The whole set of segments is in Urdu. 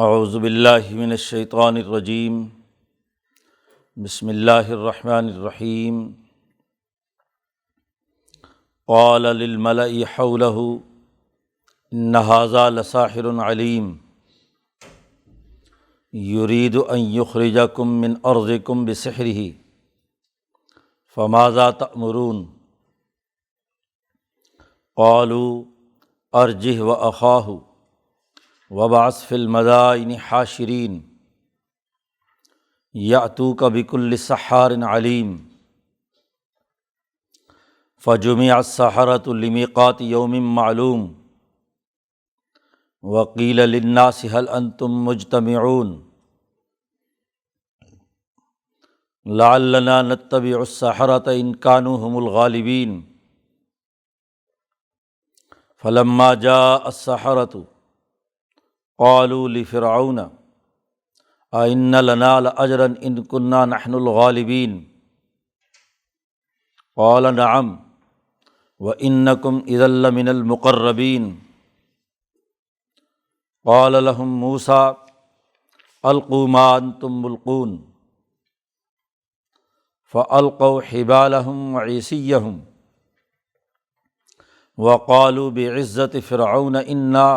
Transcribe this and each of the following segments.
اعوذ باللہ من الشیطان الرجیم بسم اللہ الرحمن الرحیم قال للملأ حولہ ان ھذا لساحر علیم یرید ان یخرجکم من ارضکم بسحرہ فماذا تأمرون قالوا ارجہ واخاہ وابعث فی المدائن حاشرین یأتوک بکل سحار علیم فجمع السحرۃ لمیقات یوم معلوم وقیل للناس هل انتم مجتمعون لعلنا نتبع السحرۃ ان كانوا هم الغالبین فلما جاء السحرۃ قالوا لفرعون أئن لنا لأجرا إن كنا نحن الغالبين قال نعم وإنكم إذا لمن المقربين قال لهم موسى ألقوا ما أنتم ملقون فألقوا حبالهم وعصيهم وقالوا بعزة فرعون إنا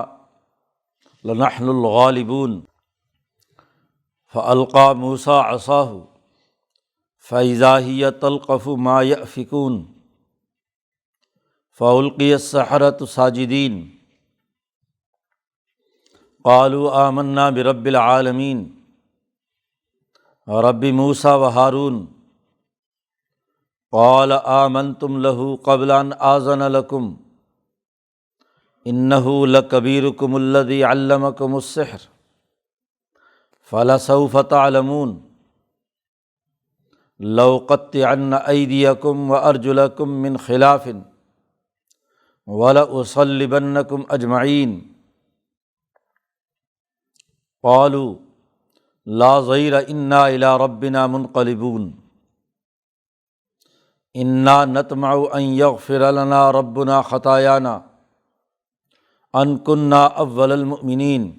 لنحن الغالبون فألقى موسى عصاه فإذا هي تلقف ما يأفكون فألقي السحرة ساجدين قالوا آمنا برب العالمين رب موسى وهارون قال آمنتم له قبل أن آذن لكم انہ لکبیرکم الذی علمکم السحر فلسوف تعلمون لأقطعن ایدیکم وارجلکم من خلاف ولأصلبنکم اجمعین قالوا لا ضیر انا الی ربنا منقلبون انا نطمع ان یغفر لنا ربنا خطایانا ان کنا اول المؤمنین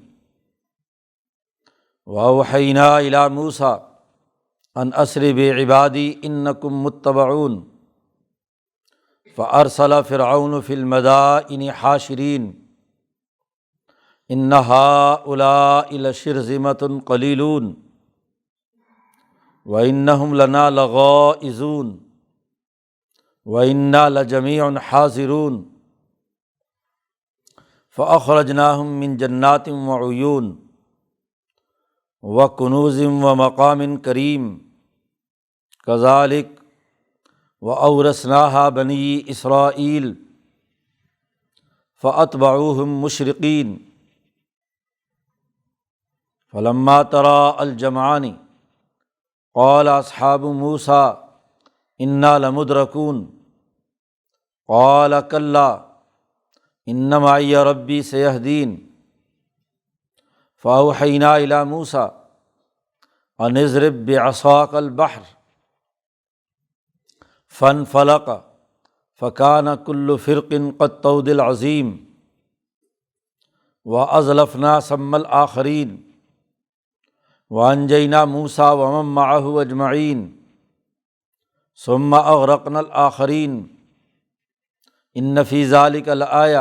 واوحینا الی موسیٰ ان اسر بعبادی انکم متبعون فارسل فرعون فی المدائن حاشرین ان ہؤلاء لشرذمۃ قلیلون وانہم لنا لغائظون وانا لجمیع حاضرون فأخرجناهم من جنات وعیون وکنوز ومقام کریم کذالک وأورثناها بنی اسرائیل فأتبعوهم مشرقین فلما تراءى الجمعان قال أصحاب موسى إنا لمدرکون قال كلا ان معی ربی سیہدین فاوحینا الی موسیٰ ان اضرب بعصاک البحر فانفلق فکان کل فرق کالطود العظیم وازلفنا ثم الآخرین وانجینا موسیٰ ومن معہ اجمعین ثم اغرقنا الآخرین ان فی ذلک لآیہ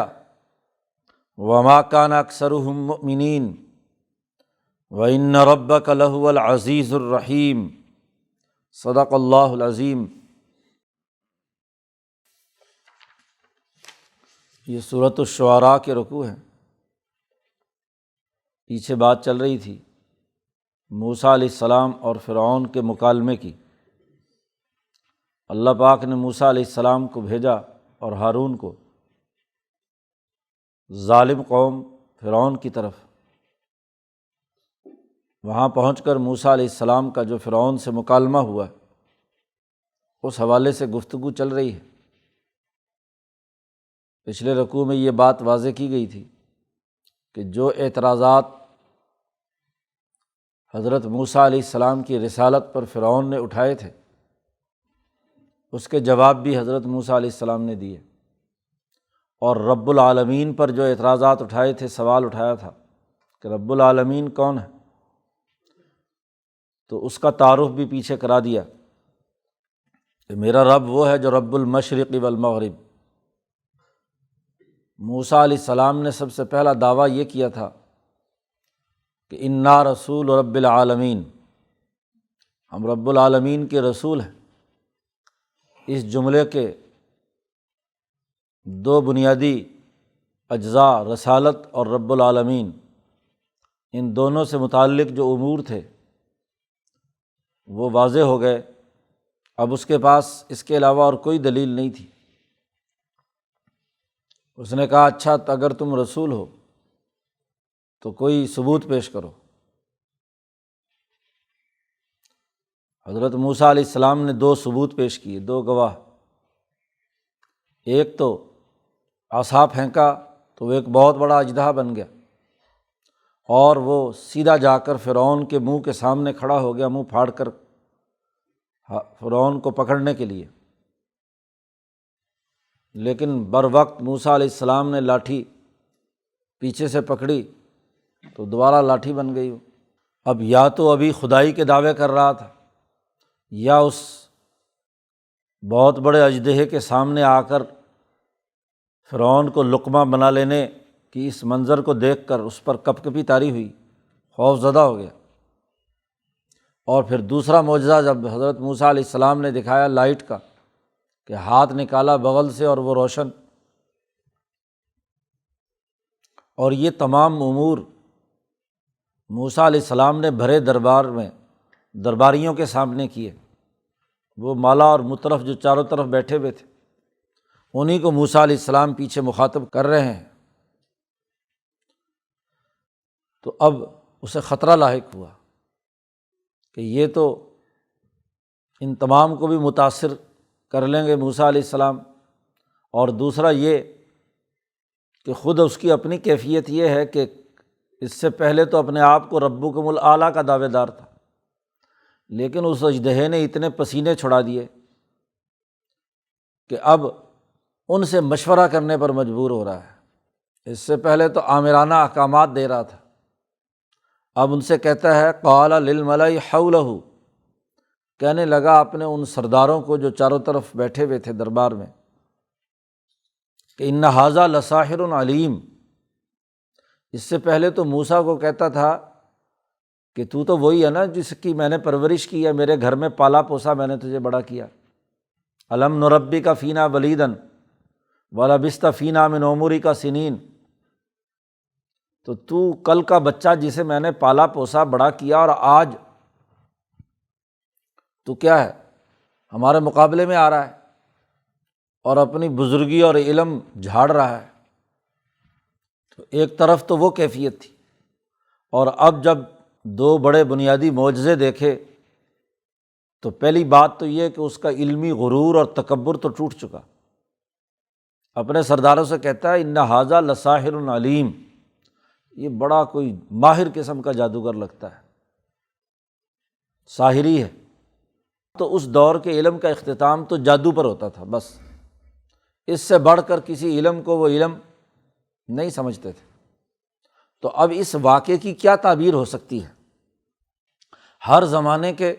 وما کان اکثرهم مؤمنین وان ربک لہو العزیز الرحیم صدق اللہ العظیم۔ یہ سورۃ الشعراء کے رکوع ہیں۔ پیچھے بات چل رہی تھی موسیٰ علیہ السلام اور فرعون کے مکالمے کی۔ اللہ پاک نے موسیٰ علیہ السلام کو بھیجا اور ہارون کو ظالم قوم فرعون کی طرف۔ وہاں پہنچ کر موسیٰ علیہ السلام کا جو فرعون سے مکالمہ ہوا اس حوالے سے گفتگو چل رہی ہے۔ پچھلے رکوع میں یہ بات واضح کی گئی تھی کہ جو اعتراضات حضرت موسیٰ علیہ السلام کی رسالت پر فرعون نے اٹھائے تھے اس کے جواب بھی حضرت موسیٰ علیہ السلام نے دیے، اور رب العالمین پر جو اعتراضات اٹھائے تھے، سوال اٹھایا تھا کہ رب العالمین کون ہے، تو اس کا تعارف بھی پیچھے کرا دیا کہ میرا رب وہ ہے جو رب المشرق والمغرب۔ موسیٰ علیہ السلام نے سب سے پہلا دعویٰ یہ کیا تھا کہ انا رسول رب العالمین، ہم رب العالمین کے رسول ہیں۔ اس جملے کے دو بنیادی اجزاء، رسالت اور رب العالمین، ان دونوں سے متعلق جو امور تھے وہ واضح ہو گئے۔ اب اس کے پاس اس کے علاوہ اور کوئی دلیل نہیں تھی۔ اس نے کہا اچھا اگر تم رسول ہو تو کوئی ثبوت پیش کرو۔ حضرت موسیٰ علیہ السلام نے دو ثبوت پیش کیے، دو گواہ۔ ایک تو عصا پھینکا تو وہ ایک بہت بڑا اژدہا بن گیا، اور وہ سیدھا جا کر فرعون کے منہ کے سامنے کھڑا ہو گیا، منہ پھاڑ کر فرعون کو پکڑنے کے لیے۔ لیکن بر وقت موسیٰ علیہ السلام نے لاٹھی پیچھے سے پکڑی تو دوبارہ لاٹھی بن گئی۔ اب یا تو ابھی خدائی کے دعوے کر رہا تھا، یا اس بہت بڑے اژدہے کے سامنے آ کر فرعون کو لقمہ بنا لینے کی اس منظر کو دیکھ کر اس پر کپ کپی طاری ہوئی، خوف زدہ ہو گیا۔ اور پھر دوسرا معجزہ جب حضرت موسیٰ علیہ السلام نے دکھایا لائٹ کا، کہ ہاتھ نکالا بغل سے اور وہ روشن، اور یہ تمام امور موسیٰ علیہ السلام نے بھرے دربار میں درباریوں کے سامنے کیے۔ وہ مالا اور مترف جو چاروں طرف بیٹھے ہوئے تھے، انہیں کو موسیٰ علیہ السلام پیچھے مخاطب کر رہے ہیں۔ تو اب اسے خطرہ لاحق ہوا کہ یہ تو ان تمام کو بھی متاثر کر لیں گے موسیٰ علیہ السلام، اور دوسرا یہ کہ خود اس کی اپنی کیفیت یہ ہے کہ اس سے پہلے تو اپنے آپ کو ربکم الاعلیٰ کا دعوے دار تھا، لیکن اس اژدہے نے اتنے پسینے چھڑا دیے کہ اب ان سے مشورہ کرنے پر مجبور ہو رہا ہے۔ اس سے پہلے تو آمرانہ احکامات دے رہا تھا، اب ان سے کہتا ہے قال للملأ حولہ، کہنے لگا اپنے ان سرداروں کو جو چاروں طرف بیٹھے ہوئے تھے دربار میں، کہ ان ھذا لساحر علیم۔ اس سے پہلے تو موسیٰ کو کہتا تھا کہ تو وہی ہے نا جس کی میں نے پرورش کی ہے، میرے گھر میں پالا پوسا، میں نے تجھے بڑا کیا۔ الم نربک فینا ولیدا ولبثت فینا من عمرک سنین۔ تو کل کا بچہ جسے میں نے پالا پوسا بڑا کیا، اور آج تو کیا ہے ہمارے مقابلے میں آ رہا ہے اور اپنی بزرگی اور علم جھاڑ رہا ہے۔ تو ایک طرف تو وہ کیفیت تھی، اور اب جب دو بڑے بنیادی معجزے دیکھے تو پہلی بات تو یہ کہ اس کا علمی غرور اور تکبر تو ٹوٹ چکا۔ اپنے سرداروں سے کہتا ہے ان ھذا لساحر علیم، یہ بڑا کوئی ماہر قسم کا جادوگر لگتا ہے، ساحری ہے۔ تو اس دور کے علم کا اختتام تو جادو پر ہوتا تھا، بس اس سے بڑھ کر کسی علم کو وہ علم نہیں سمجھتے تھے۔ تو اب اس واقعے کی کیا تعبیر ہو سکتی ہے؟ ہر زمانے کے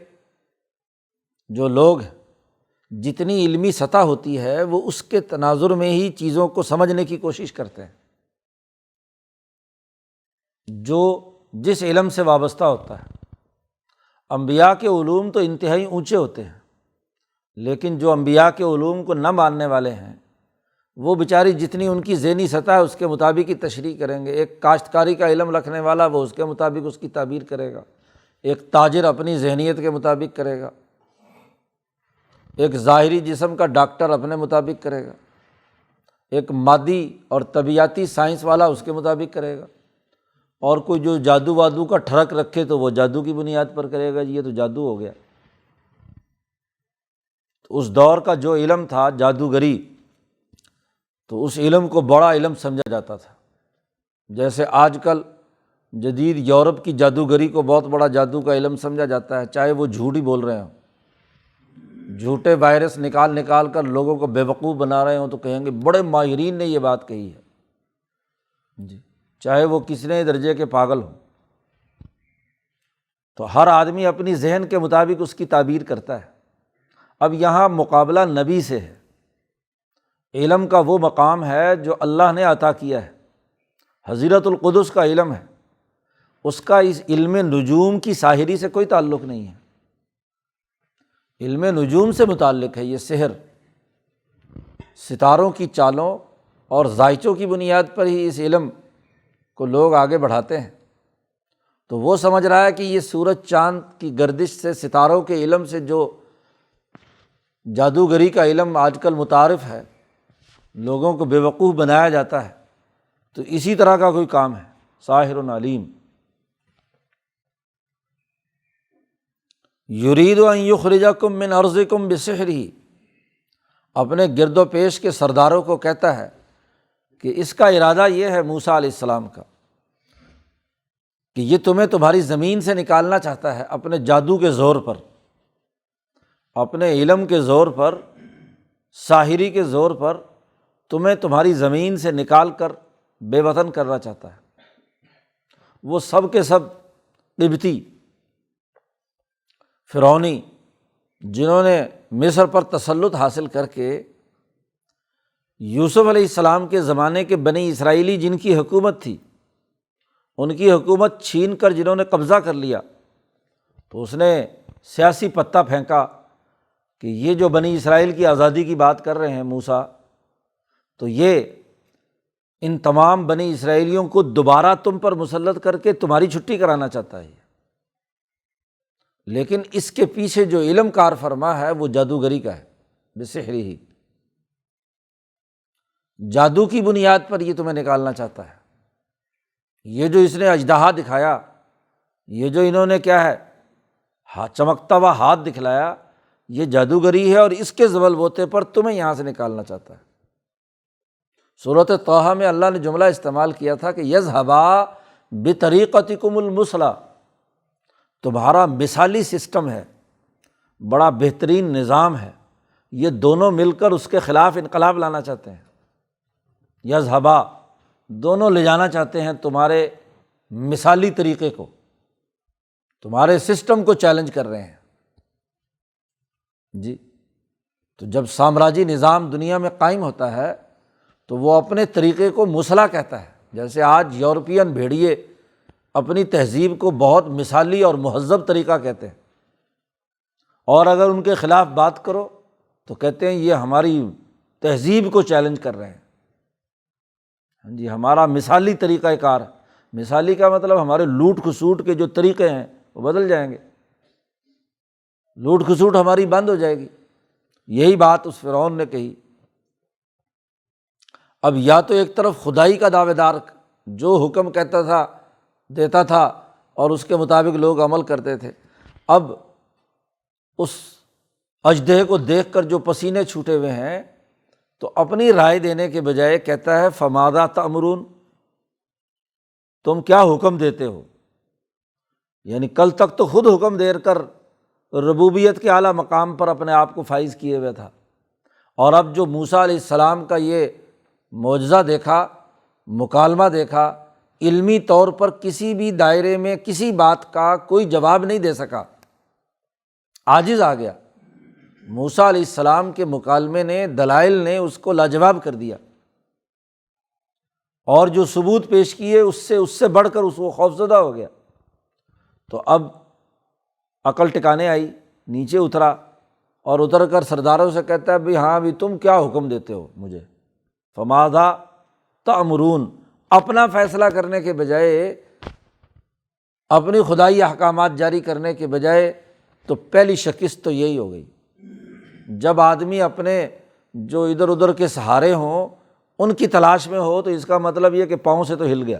جو لوگ ہیں، جتنی علمی سطح ہوتی ہے وہ اس کے تناظر میں ہی چیزوں کو سمجھنے کی کوشش کرتے ہیں، جو جس علم سے وابستہ ہوتا ہے۔ انبیاء کے علوم تو انتہائی اونچے ہوتے ہیں، لیکن جو انبیاء کے علوم کو نہ ماننے والے ہیں وہ بیچاری جتنی ان کی ذہنی سطح ہے اس کے مطابق ہی تشریح کریں گے۔ ایک کاشتکاری کا علم رکھنے والا وہ اس کے مطابق اس کی تعبیر کرے گا، ایک تاجر اپنی ذہنیت کے مطابق کرے گا، ایک ظاہری جسم کا ڈاکٹر اپنے مطابق کرے گا، ایک مادی اور طبیعیاتی سائنس والا اس کے مطابق کرے گا، اور کوئی جو جادو وادو کا ٹھڑک رکھے تو وہ جادو کی بنیاد پر کرے گا، یہ تو جادو ہو گیا۔ تو اس دور کا جو علم تھا جادوگری، تو اس علم کو بڑا علم سمجھا جاتا تھا۔ جیسے آج کل جدید یورپ کی جادوگری کو بہت بڑا جادو کا علم سمجھا جاتا ہے، چاہے وہ جھوٹ ہی بول رہے ہوں، جھوٹے وائرس نکال کر لوگوں کو بے وقوف بنا رہے ہوں، تو کہیں گے بڑے ماہرین نے یہ بات کہی ہے جی۔ چاہے وہ کتنے درجے کے پاگل ہوں۔ تو ہر آدمی اپنی ذہن کے مطابق اس کی تعبیر کرتا ہے۔ اب یہاں مقابلہ نبی سے ہے۔ علم کا وہ مقام ہے جو اللہ نے عطا کیا ہے، حضرت القدس کا علم ہے، اس کا اس علم نجوم کی ساحری سے کوئی تعلق نہیں ہے۔ علم نجوم سے متعلق ہے یہ سحر، ستاروں کی چالوں اور ذائچوں کی بنیاد پر ہی اس علم کو لوگ آگے بڑھاتے ہیں۔ تو وہ سمجھ رہا ہے کہ یہ سورج چاند کی گردش سے، ستاروں کے علم سے جو جادوگری کا علم آج کل متعارف ہے، لوگوں کو بیوقوف بنایا جاتا ہے، تو اسی طرح کا کوئی کام ہے، ساحر علیم۔ یرید ان یخرجکم من ارضکم بسحرہ، اپنے گرد و پیش کے سرداروں کو کہتا ہے کہ اس کا ارادہ یہ ہے موسیٰ علیہ السلام کا کہ یہ تمہیں تمہاری زمین سے نکالنا چاہتا ہے، اپنے جادو کے زور پر، اپنے علم کے زور پر، ساحری کے زور پر تمہیں تمہاری زمین سے نکال کر بے وطن کرنا چاہتا ہے۔ وہ سب کے سب قبطی فرعونی جنہوں نے مصر پر تسلط حاصل کر کے یوسف علیہ السلام کے زمانے کے بنی اسرائیلی جن کی حکومت تھی، ان کی حکومت چھین کر جنہوں نے قبضہ کر لیا، تو اس نے سیاسی پتہ پھینکا کہ یہ جو بنی اسرائیل کی آزادی کی بات کر رہے ہیں موسیٰ، تو یہ ان تمام بنی اسرائیلیوں کو دوبارہ تم پر مسلط کر کے تمہاری چھٹی کرانا چاہتا ہے۔ لیکن اس کے پیچھے جو علم کار فرما ہے وہ جادوگری کا ہے، بسحرہ، جادو کی بنیاد پر یہ تمہیں نکالنا چاہتا ہے۔ یہ جو اس نے اژدہا دکھایا، یہ جو انہوں نے کیا ہے چمکتا ہوا ہاتھ دکھلایا، یہ جادوگری ہے، اور اس کے زبل بوتے پر تمہیں یہاں سے نکالنا چاہتا ہے۔ سورۃ طٰہٰ میں اللہ نے جملہ استعمال کیا تھا کہ یذھبا بطریقتکم المثلیٰ، تمہارا مثالی سسٹم ہے، بڑا بہترین نظام ہے، یہ دونوں مل کر اس کے خلاف انقلاب لانا چاہتے ہیں۔ یذھبا، دونوں لے جانا چاہتے ہیں تمہارے مثالی طریقے کو، تمہارے سسٹم کو چیلنج کر رہے ہیں جی۔ تو جب سامراجی نظام دنیا میں قائم ہوتا ہے تو وہ اپنے طریقے کو مثلیٰ کہتا ہے۔ جیسے آج یورپین بھیڑیے اپنی تہذیب کو بہت مثالی اور مہذب طریقہ کہتے ہیں، اور اگر ان کے خلاف بات کرو تو کہتے ہیں یہ ہماری تہذیب کو چیلنج کر رہے ہیں۔ ہاں جی، ہمارا مثالی طریقہ کار، مثالی کا مطلب ہمارے لوٹ کھسوٹ کے جو طریقے ہیں وہ بدل جائیں گے، لوٹ کھسوٹ ہماری بند ہو جائے گی۔ یہی بات اس فرعون نے کہی۔ اب یا تو ایک طرف خدائی کا دعوے دار جو حکم کہتا تھا دیتا تھا اور اس کے مطابق لوگ عمل کرتے تھے، اب اس اژدہے کو دیکھ کر جو پسینے چھوٹے ہوئے ہیں تو اپنی رائے دینے کے بجائے کہتا ہے فماذا تأمرون، تم کیا حکم دیتے ہو؟ یعنی کل تک تو خود حکم دے کر ربوبیت کے اعلیٰ مقام پر اپنے آپ کو فائز کیے ہوئے تھا، اور اب جو موسیٰ علیہ السلام کا یہ معجزہ دیکھا، مکالمہ دیکھا، علمی طور پر کسی بھی دائرے میں کسی بات کا کوئی جواب نہیں دے سکا، عاجز آ گیا۔ موسیٰ علیہ السلام کے مکالمے نے، دلائل نے اس کو لاجواب کر دیا، اور جو ثبوت پیش کیے اس سے بڑھ کر اس کو خوفزدہ ہو گیا۔ تو اب عقل ٹکانے آئی، نیچے اترا، اور اتر کر سرداروں سے کہتا ہے بھئی ہاں بھی تم کیا حکم دیتے ہو مجھے؟ فماذا تأمرون، اپنا فیصلہ کرنے کے بجائے، اپنی خدائی احکامات جاری کرنے کے بجائے، تو پہلی شکست تو یہی ہو گئی۔ جب آدمی اپنے جو ادھر ادھر کے سہارے ہوں ان کی تلاش میں ہو تو اس کا مطلب یہ کہ پاؤں سے تو ہل گیا،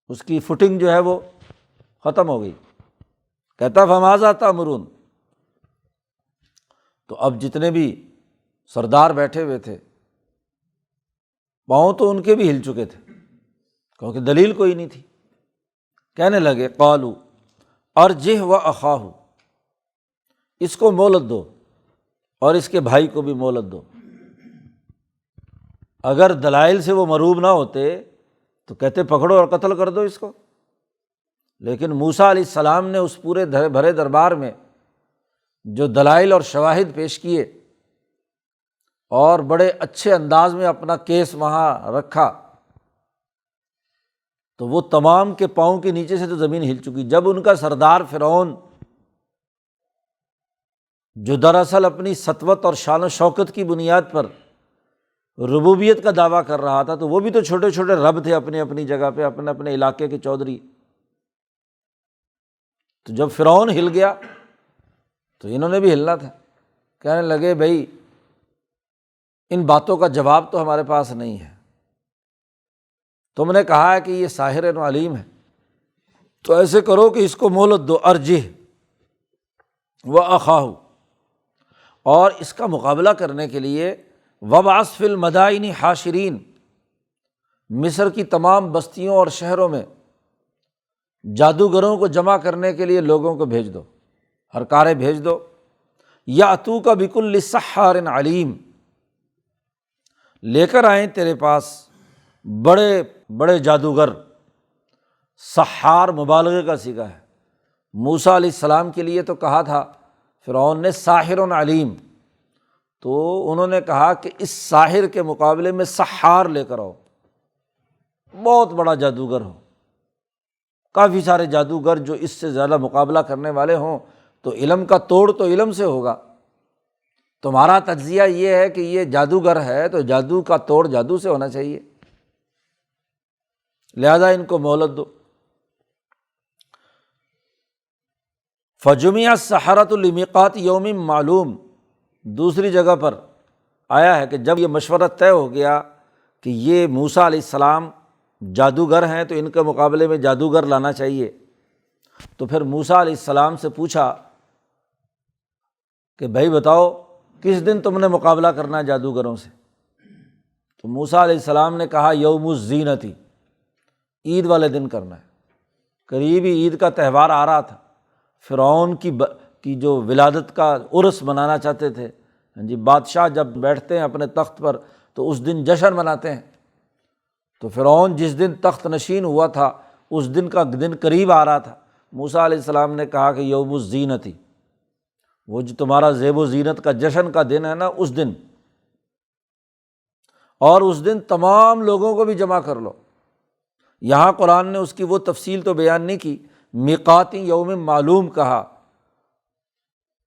اس کی فٹنگ جو ہے وہ ختم ہو گئی۔ کہتا فماذا تأمرون۔ تو اب جتنے بھی سردار بیٹھے ہوئے تھے، پاؤں تو ان کے بھی ہل چکے تھے کیونکہ دلیل کوئی نہیں تھی۔ کہنے لگے قالوا ارجہ واخاہ، اس کو مہلت دو اور اس کے بھائی کو بھی مہلت دو۔ اگر دلائل سے وہ مروب نہ ہوتے تو کہتے پکڑو اور قتل کر دو اس کو۔ لیکن موسیٰ علیہ السلام نے اس پورے بھرے دربار میں جو دلائل اور شواہد پیش کیے اور بڑے اچھے انداز میں اپنا کیس وہاں رکھا، تو وہ تمام کے پاؤں کے نیچے سے تو زمین ہل چکی۔ جب ان کا سردار فرعون، جو دراصل اپنی سطوت اور شان و شوکت کی بنیاد پر ربوبیت کا دعویٰ کر رہا تھا، تو وہ بھی تو چھوٹے چھوٹے رب تھے اپنی اپنی جگہ پہ، اپنے اپنے علاقے کے چودھری۔ تو جب فرعون ہل گیا تو انہوں نے بھی ہلنا تھا۔ کہنے لگے بھائی ان باتوں کا جواب تو ہمارے پاس نہیں ہے، تم نے کہا ہے کہ یہ ساحر علیم ہے، تو ایسے کرو کہ اس کو مہلت دو، ارجہ واخاہ، اور اس کا مقابلہ کرنے کے لیے وابعث فی المدائن حاشرین، مصر کی تمام بستیوں اور شہروں میں جادوگروں کو جمع کرنے کے لیے لوگوں کو بھیج دو، ہرکارے بھیج دو، یاتوک بکل سحار علیم، لے کر آئیں تیرے پاس بڑے بڑے جادوگر۔ سحار مبالغے کا صیغہ ہے۔ موسیٰ علیہ السلام کے لیے تو کہا تھا فرعون نے ساحر علیم، تو انہوں نے کہا کہ اس ساحر کے مقابلے میں سحار لے کر آؤ، بہت بڑا جادوگر ہو، کافی سارے جادوگر جو اس سے زیادہ مقابلہ کرنے والے ہوں، تو علم کا توڑ تو علم سے ہوگا۔ تمہارا تجزیہ یہ ہے کہ یہ جادوگر ہے تو جادو کا توڑ جادو سے ہونا چاہیے، لہذا ان کو مہلت دو۔ فجمع السحرۃ لمیقات یوم معلوم، دوسری جگہ پر آیا ہے کہ جب یہ مشورہ طے ہو گیا کہ یہ موسیٰ علیہ السلام جادوگر ہیں تو ان کے مقابلے میں جادوگر لانا چاہیے، تو پھر موسیٰ علیہ السلام سے پوچھا کہ بھائی بتاؤ کس دن تم نے مقابلہ کرنا ہے جادوگروں سے؟ تو موسیٰ علیہ السلام نے کہا یوم الزینۃ، عید والے دن کرنا ہے۔ قریب ہی عید کا تہوار آ رہا تھا، فرعون کی جو ولادت کا عرس منانا چاہتے تھے، جی بادشاہ جب بیٹھتے ہیں اپنے تخت پر تو اس دن جشن مناتے ہیں، تو فرعون جس دن تخت نشین ہوا تھا اس دن کا دن قریب آ رہا تھا۔ موسیٰ علیہ السلام نے کہا کہ یوم الزینۃ، وہ جو تمہارا زیب و زینت کا جشن کا دن ہے نا، اس دن، اور اس دن تمام لوگوں کو بھی جمع کر لو۔ یہاں قرآن نے اس کی وہ تفصیل تو بیان نہیں کی، میقات یوم معلوم کہا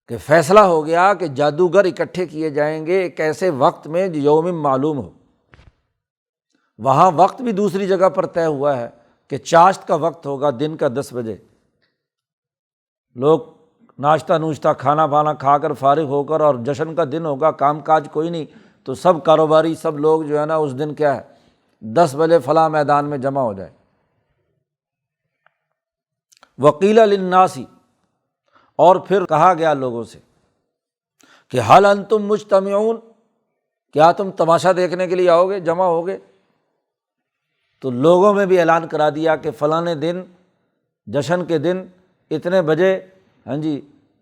کہ فیصلہ ہو گیا کہ جادوگر اکٹھے کیے جائیں گے ایک ایسے وقت میں جو یوم معلوم ہو۔ وہاں وقت بھی دوسری جگہ پر طے ہوا ہے کہ چاشت کا وقت ہوگا، دن کا 10 بجے، لوگ ناشتہ نوشتہ کھانا پانا کھا کر فارغ ہو کر، اور جشن کا دن ہوگا، کام کاج کوئی نہیں، تو سب کاروباری سب لوگ جو ہے نا اس دن کیا ہے 10 بجے فلاں میدان میں جمع ہو جائے۔ وقیل للناس، اور پھر کہا گیا لوگوں سے کہ حل انتم مجتمعون، کیا تم تماشا دیکھنے کے لیے آؤ گے، جمع ہوگے؟ تو لوگوں میں بھی اعلان کرا دیا کہ فلاں دن جشن کے دن اتنے بجے ہاں جی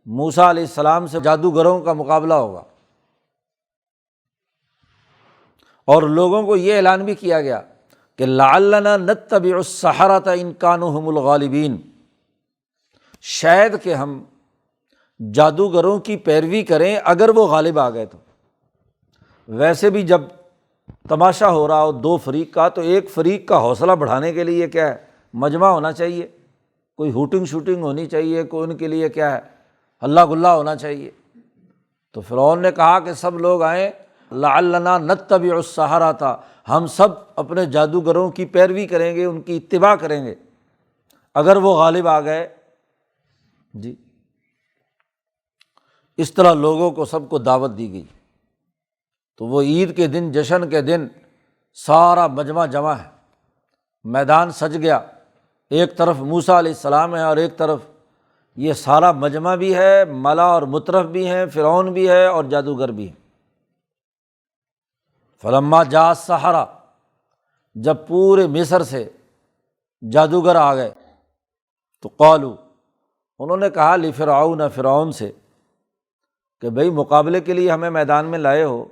موسیٰ علیہ السلام سے جادوگروں کا مقابلہ ہوگا۔ اور لوگوں کو یہ اعلان بھی کیا گیا کہ لعلنا نتبع السحرۃ ان کانوا هم الغالبین، شاید کہ ہم جادوگروں کی پیروی کریں اگر وہ غالب آ گئے تو۔ ویسے بھی جب تماشا ہو رہا ہو دو فریق کا، تو ایک فریق کا حوصلہ بڑھانے کے لیے کیا ہے مجمع ہونا چاہیے، کوئی ہوٹنگ شوٹنگ ہونی چاہیے، کوئی ان کے لیے کیا ہے ہلہ گلہ ہونا چاہیے۔ تو فرعون نے کہا کہ سب لوگ آئیں، لعلنا نتبع السحرۃ، ہم سب اپنے جادوگروں کی پیروی کریں گے، ان کی اتباع کریں گے اگر وہ غالب آ گئے۔ جی اس طرح لوگوں کو سب کو دعوت دی گئی۔ تو وہ عید کے دن، جشن کے دن سارا مجمع جمع ہے، میدان سج گیا، ایک طرف موسیٰ علیہ السلام ہے اور ایک طرف یہ سارا مجمع بھی ہے، ملا اور مترف بھی ہیں، فرعون بھی ہے اور جادوگر بھی ہیں۔ فلما جاء السحرہ، جب پورے مصر سے جادوگر آ گئے تو قالوا، انہوں نے کہا لفرعون، فرعون سے کہ بھئی مقابلے کے لیے ہمیں میدان میں لائے ہو،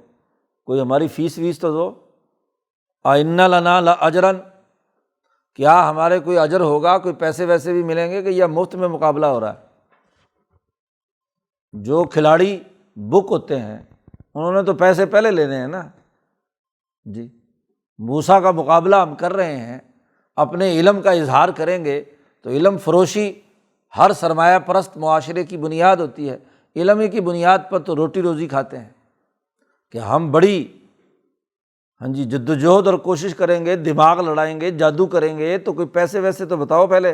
کوئی ہماری فیس ویس تو دو، اِنَّ لَنَا لَأَجْرًا، کیا ہمارے کوئی اجر ہوگا، کوئی پیسے ویسے بھی ملیں گے کہ یہ مفت میں مقابلہ ہو رہا ہے؟ جو کھلاڑی بک ہوتے ہیں انہوں نے تو پیسے پہلے لینے ہیں نا جی۔ موسیٰ کا مقابلہ ہم کر رہے ہیں، اپنے علم کا اظہار کریں گے تو علم فروشی ہر سرمایہ پرست معاشرے کی بنیاد ہوتی ہے، علم ہی کی بنیاد پر تو روٹی روزی کھاتے ہیں کہ ہم بڑی جد وجہد اور کوشش کریں گے، دماغ لڑائیں گے، جادو کریں گے، تو کوئی پیسے ویسے تو بتاؤ پہلے۔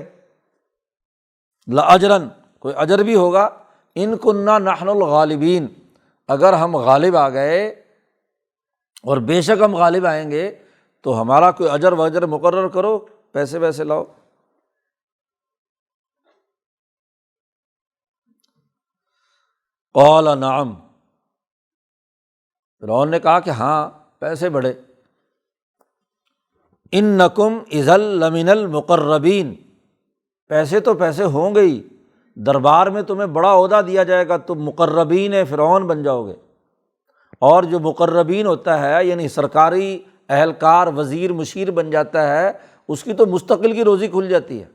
لأجرن، کوئی اجر بھی ہوگا، ان کننا نحن الغالبین، اگر ہم غالب آ گئے، اور بے شک ہم غالب آئیں گے تو ہمارا کوئی اجر وجر مقرر کرو، پیسے ویسے لاؤ۔ قال نعم، فرعون نے کہا کہ ہاں پیسے بڑھے۔ انکم اذا لمن المقربین، پیسے تو پیسے ہوں گے ہی، دربار میں تمہیں بڑا عہدہ دیا جائے گا، تم مقربین فرعون بن جاؤ گے۔ اور جو مقربین ہوتا ہے یعنی سرکاری اہلکار، وزیر، مشیر بن جاتا ہے، اس کی تو مستقل کی روزی کھل جاتی ہے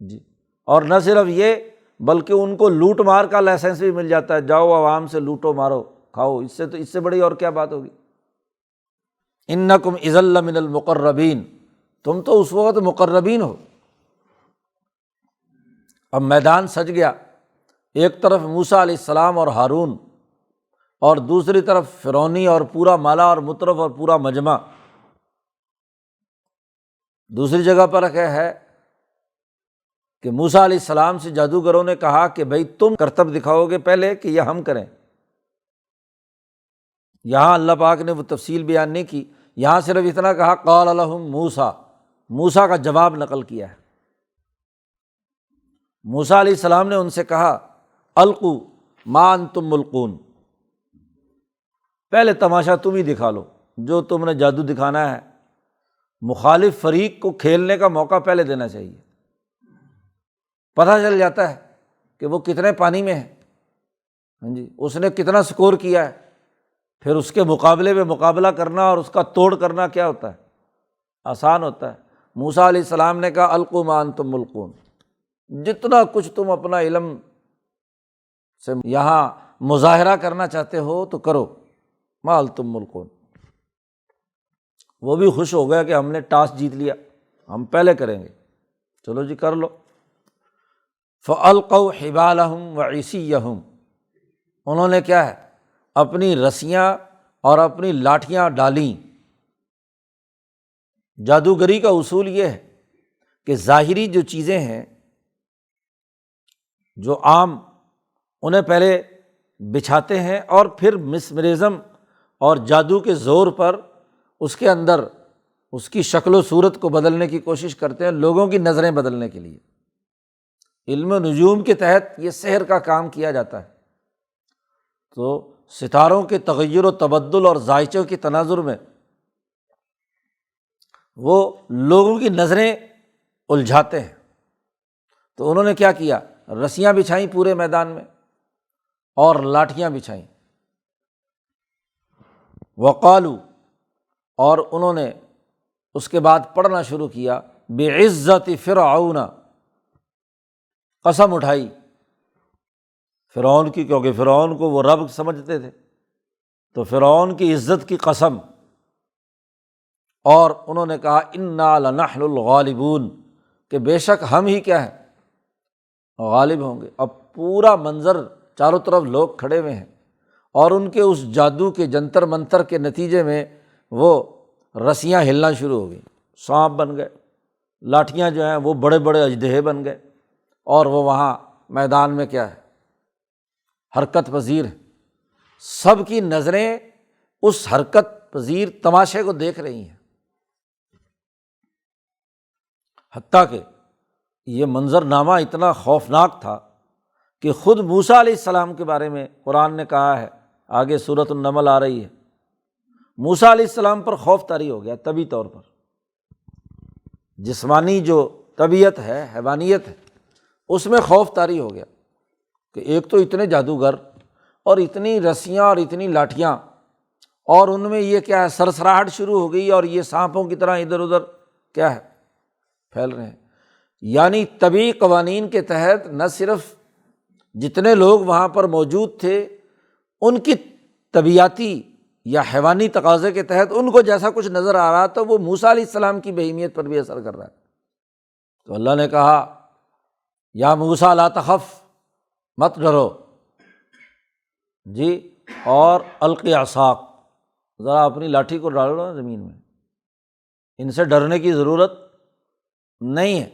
جی۔ اور نہ صرف یہ بلکہ ان کو لوٹ مار کا لائسنس بھی مل جاتا ہے، جاؤ عوام سے لوٹو مارو کھاؤ، اس سے بڑی اور کیا بات ہوگی۔ انکم اذا لمن المقربین، تم تو اس وقت مقربین ہو۔ اب میدان سج گیا، ایک طرف موسیٰ علیہ السلام اور ہارون، اور دوسری طرف فرعونی اور پورا مالا اور مترف اور پورا مجمع۔ دوسری جگہ پر ہے کہ موسیٰ علیہ السلام سے جادوگروں نے کہا کہ بھائی تم کرتب دکھاؤ گے پہلے کہ یہ ہم کریں۔ یہاں اللہ پاک نے وہ تفصیل بیان نہیں کی، یہاں صرف اتنا کہا قال لہم موسیٰ، موسیٰ کا جواب نقل کیا ہے۔ موسیٰ علیہ السلام نے ان سے کہا القوا ما انتم ملقون، پہلے تماشا تم ہی دکھا لو، جو تم نے جادو دکھانا ہے۔ مخالف فریق کو کھیلنے کا موقع پہلے دینا چاہیے، پتہ چل جاتا ہے کہ وہ کتنے پانی میں ہے جی، اس نے کتنا سکور کیا ہے، پھر اس کے مقابلے میں مقابلہ کرنا اور اس کا توڑ کرنا کیا ہوتا ہے، آسان ہوتا ہے۔ موسیٰ علیہ السلام نے کہا القوا ما انتم ملقون، جتنا کچھ تم اپنا علم سے یہاں مظاہرہ کرنا چاہتے ہو تو کرو، ما انتم ملقون۔ وہ بھی خوش ہو گیا کہ ہم نے ٹاس جیت لیا، ہم پہلے کریں گے، چلو جی کر لو۔ فَأَلْقَوْا حِبَالَهُمْ وَعِصِيَّهُمْ، انہوں نے کیا ہے اپنی رسیاں اور اپنی لاٹھیاں ڈالیں۔ جادوگری کا اصول یہ ہے کہ ظاہری جو چیزیں ہیں جو عام، انہیں پہلے بچھاتے ہیں اور پھر مسمرزم اور جادو کے زور پر اس کے اندر اس کی شکل و صورت کو بدلنے کی کوشش کرتے ہیں، لوگوں کی نظریں بدلنے کے لیے۔ علم نجوم کے تحت یہ سحر کا کام کیا جاتا ہے، تو ستاروں کے تغیر و تبدل اور ذائچوں کے تناظر میں وہ لوگوں کی نظریں الجھاتے ہیں۔ تو انہوں نے کیا کیا، رسیاں بچھائیں پورے میدان میں اور لاٹھیاں بچھائیں۔ وقالو، اور انہوں نے اس کے بعد پڑھنا شروع کیا بعزت فرعون، قسم اٹھائی فرعون کی، کیونکہ فرعون کو وہ رب سمجھتے تھے، تو فرعون کی عزت کی قسم، اور انہوں نے کہا انا لنحن الغالبون، کہ بے شک ہم ہی کیا ہیں غالب ہوں گے۔ اب پورا منظر چاروں طرف لوگ کھڑے ہوئے ہیں، اور ان کے اس جادو کے جنتر منتر کے نتیجے میں وہ رسیاں ہلنا شروع ہو گئیں، سانپ بن گئے، لاٹھیاں جو ہیں وہ بڑے بڑے اژدہے بن گئے، اور وہ وہاں میدان میں کیا ہے حرکت پذیر ہے۔ سب کی نظریں اس حرکت پذیر تماشے کو دیکھ رہی ہیں، حتیٰ کہ یہ منظرنامہ اتنا خوفناک تھا کہ خود موسیٰ علیہ السلام کے بارے میں قرآن نے کہا ہے، آگے سورۃ النمل آ رہی ہے، موسیٰ علیہ السلام پر خوف طاری ہو گیا طبی طور پر، جسمانی جو طبیعت ہے، حیوانیت ہے، اس میں خوف طاری ہو گیا کہ ایک تو اتنے جادوگر اور اتنی رسیاں اور اتنی لاٹھیاں، اور ان میں یہ کیا ہے سرسراہٹ شروع ہو گئی، اور یہ سانپوں کی طرح ادھر ادھر کیا ہے پھیل رہے ہیں۔ یعنی طبعی قوانین کے تحت نہ صرف جتنے لوگ وہاں پر موجود تھے ان کی طبیعتی یا حیوانی تقاضے کے تحت ان کو جیسا کچھ نظر آ رہا تو وہ موسیٰ علیہ السلام کی بہیمیت پر بھی اثر کر رہا ہے۔ تو اللہ نے کہا یا موسیٰ لا تخف، مت ڈرو جی، اور القی عصاک، ذرا اپنی لاٹھی کو ڈالو نا زمین میں، ان سے ڈرنے کی ضرورت نہیں ہے،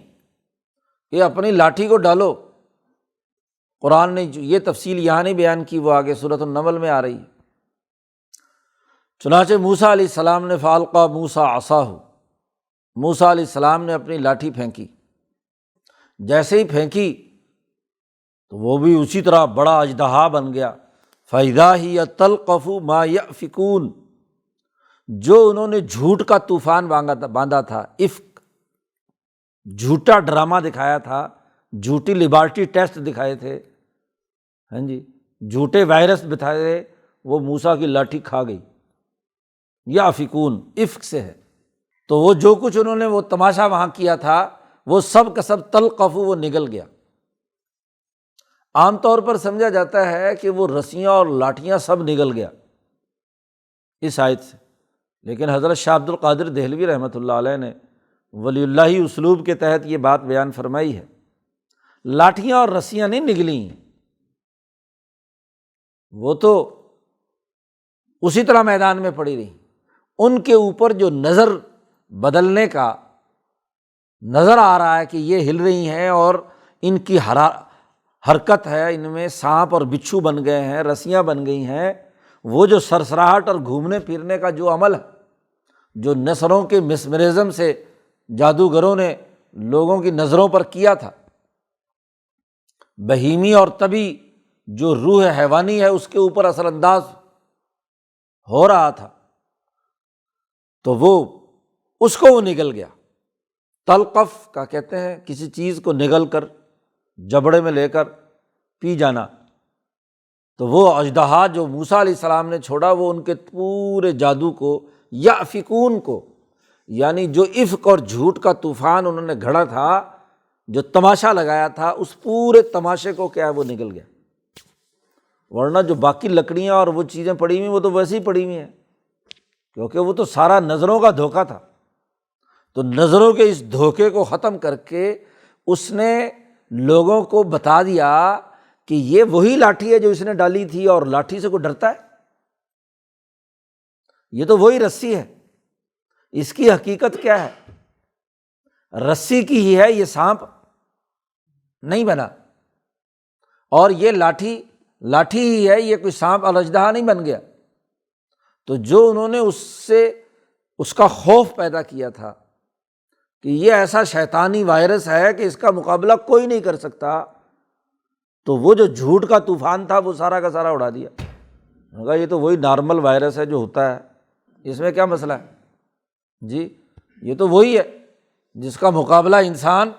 یہ اپنی لاٹھی کو ڈالو۔ قرآن نے یہ تفصیل یہاں نہیں بیان کی، وہ آگے سورۃ النمل میں آ رہی ہے۔ چنانچہ موسیٰ علیہ السلام نے فالقیٰ موسیٰ عصاہ، موسیٰ علیہ السلام نے اپنی لاٹھی پھینکی، جیسے ہی پھینکی تو وہ بھی اسی طرح بڑا اژدہا بن گیا۔ فَإِذَا هِيَ تَلْقَفُ مَا يَأْفِكُونَ، جو انہوں نے جھوٹ کا طوفان باندھا تھا، افک، جھوٹا ڈرامہ دکھایا تھا، جھوٹی لیبارٹی ٹیسٹ دکھائے تھے، ہاں جی، جھوٹے وائرس بتائے تھے، وہ موسیٰ کی لاٹھی کھا گئی۔ یافکون افک سے ہے، تو وہ جو کچھ انہوں نے وہ تماشا وہاں کیا تھا وہ سب کا سب تلقف، وہ نگل گیا۔ عام طور پر سمجھا جاتا ہے کہ وہ رسیاں اور لاٹھیاں سب نگل گیا اس آیت سے، لیکن حضرت شاہ عبد القادر دہلوی رحمۃ اللہ علیہ نے ولی اللہ اسلوب کے تحت یہ بات بیان فرمائی ہے، لاٹھیاں اور رسیاں نہیں نگلیں، وہ تو اسی طرح میدان میں پڑی رہی، ان کے اوپر جو نظر بدلنے کا نظر آ رہا ہے کہ یہ ہل رہی ہیں اور ان کی حرکت ہے، ان میں سانپ اور بچھو بن گئے ہیں، رسیاں بن گئی ہیں، وہ جو سرسراہٹ اور گھومنے پھرنے کا جو عمل ہے، جو نظروں کے مسمرزم سے جادوگروں نے لوگوں کی نظروں پر کیا تھا، بہیمی اور طبعی جو روح حیوانی ہے اس کے اوپر اثر انداز ہو رہا تھا، تو وہ اس کو وہ نگل گیا۔ تلقف کا کہتے ہیں کسی چیز کو نگل کر جبڑے میں لے کر پی جانا، تو وہ اژدہا جو موسیٰ علیہ السلام نے چھوڑا وہ ان کے پورے جادو کو، یافکون کو، یعنی جو افک اور جھوٹ کا طوفان انہوں نے گھڑا تھا، جو تماشا لگایا تھا، اس پورے تماشے کو کیا ہے وہ نگل گیا۔ ورنہ جو باقی لکڑیاں اور وہ چیزیں پڑی ہوئی وہ تو ویسے ہی پڑی ہوئی ہیں، کیونکہ وہ تو سارا نظروں کا دھوکہ تھا۔ تو نظروں کے اس دھوکے کو ختم کر کے اس نے لوگوں کو بتا دیا کہ یہ وہی لاٹھی ہے جو اس نے ڈالی تھی، اور لاٹھی سے کوئی ڈرتا ہے؟ یہ تو وہی رسی ہے، اس کی حقیقت کیا ہے؟ رسی کی ہی ہے، یہ سانپ نہیں بنا، اور یہ لاٹھی ہی ہے، یہ کوئی سانپ اور اژدہا نہیں بن گیا۔ تو جو انہوں نے اس کا خوف پیدا کیا تھا کہ یہ ایسا شیطانی وائرس ہے کہ اس کا مقابلہ کوئی نہیں کر سکتا، تو وہ جو جھوٹ کا طوفان تھا وہ سارا کا سارا اڑا دیا۔ کہا یہ تو وہی نارمل وائرس ہے جو ہوتا ہے، اس میں کیا مسئلہ ہے جی، یہ تو وہی ہے جس کا مقابلہ انسان،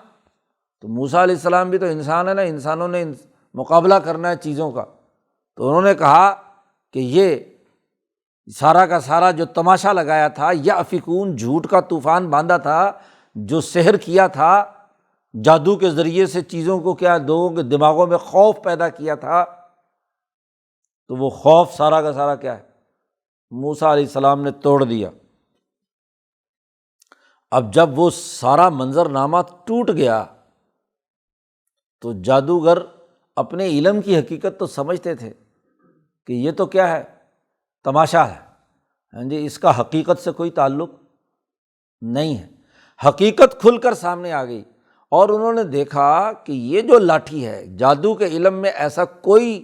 تو موسیٰ علیہ السلام بھی تو انسان ہے نا، انسانوں نے مقابلہ کرنا ہے چیزوں کا، تو انہوں نے کہا کہ یہ سارا کا سارا جو تماشا لگایا تھا، یافکون، جھوٹ کا طوفان باندھا تھا، جو سحر کیا تھا، جادو کے ذریعے سے چیزوں کو کیا لوگوں کے دماغوں میں خوف پیدا کیا تھا، تو وہ خوف سارا کا سارا کیا ہے موسیٰ علیہ السلام نے توڑ دیا۔ اب جب وہ سارا منظرنامہ ٹوٹ گیا تو جادوگر اپنے علم کی حقیقت تو سمجھتے تھے کہ یہ تو کیا ہے، تماشا ہے، ہاں جی، اس کا حقیقت سے کوئی تعلق نہیں ہے۔ حقیقت کھل کر سامنے آ گئی، اور انہوں نے دیکھا کہ یہ جو لاٹھی ہے، جادو کے علم میں ایسا کوئی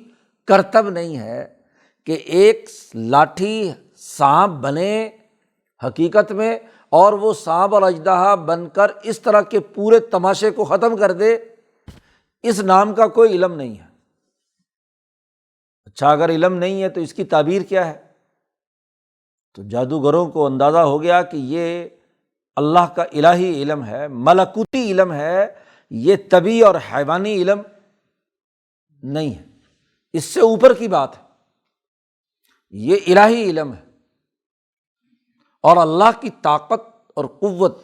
کرتب نہیں ہے کہ ایک لاٹھی سانپ بنے حقیقت میں، اور وہ سانپ اور اژدہا بن کر اس طرح کے پورے تماشے کو ختم کر دے، اس نام کا کوئی علم نہیں ہے۔ اچھا، اگر علم نہیں ہے تو اس کی تعبیر کیا ہے؟ تو جادوگروں کو اندازہ ہو گیا کہ یہ اللہ کا الہی علم ہے، ملکوتی علم ہے، یہ طبعی اور حیوانی علم نہیں ہے، اس سے اوپر کی بات ہے، یہ الہی علم ہے، اور اللہ کی طاقت اور قوت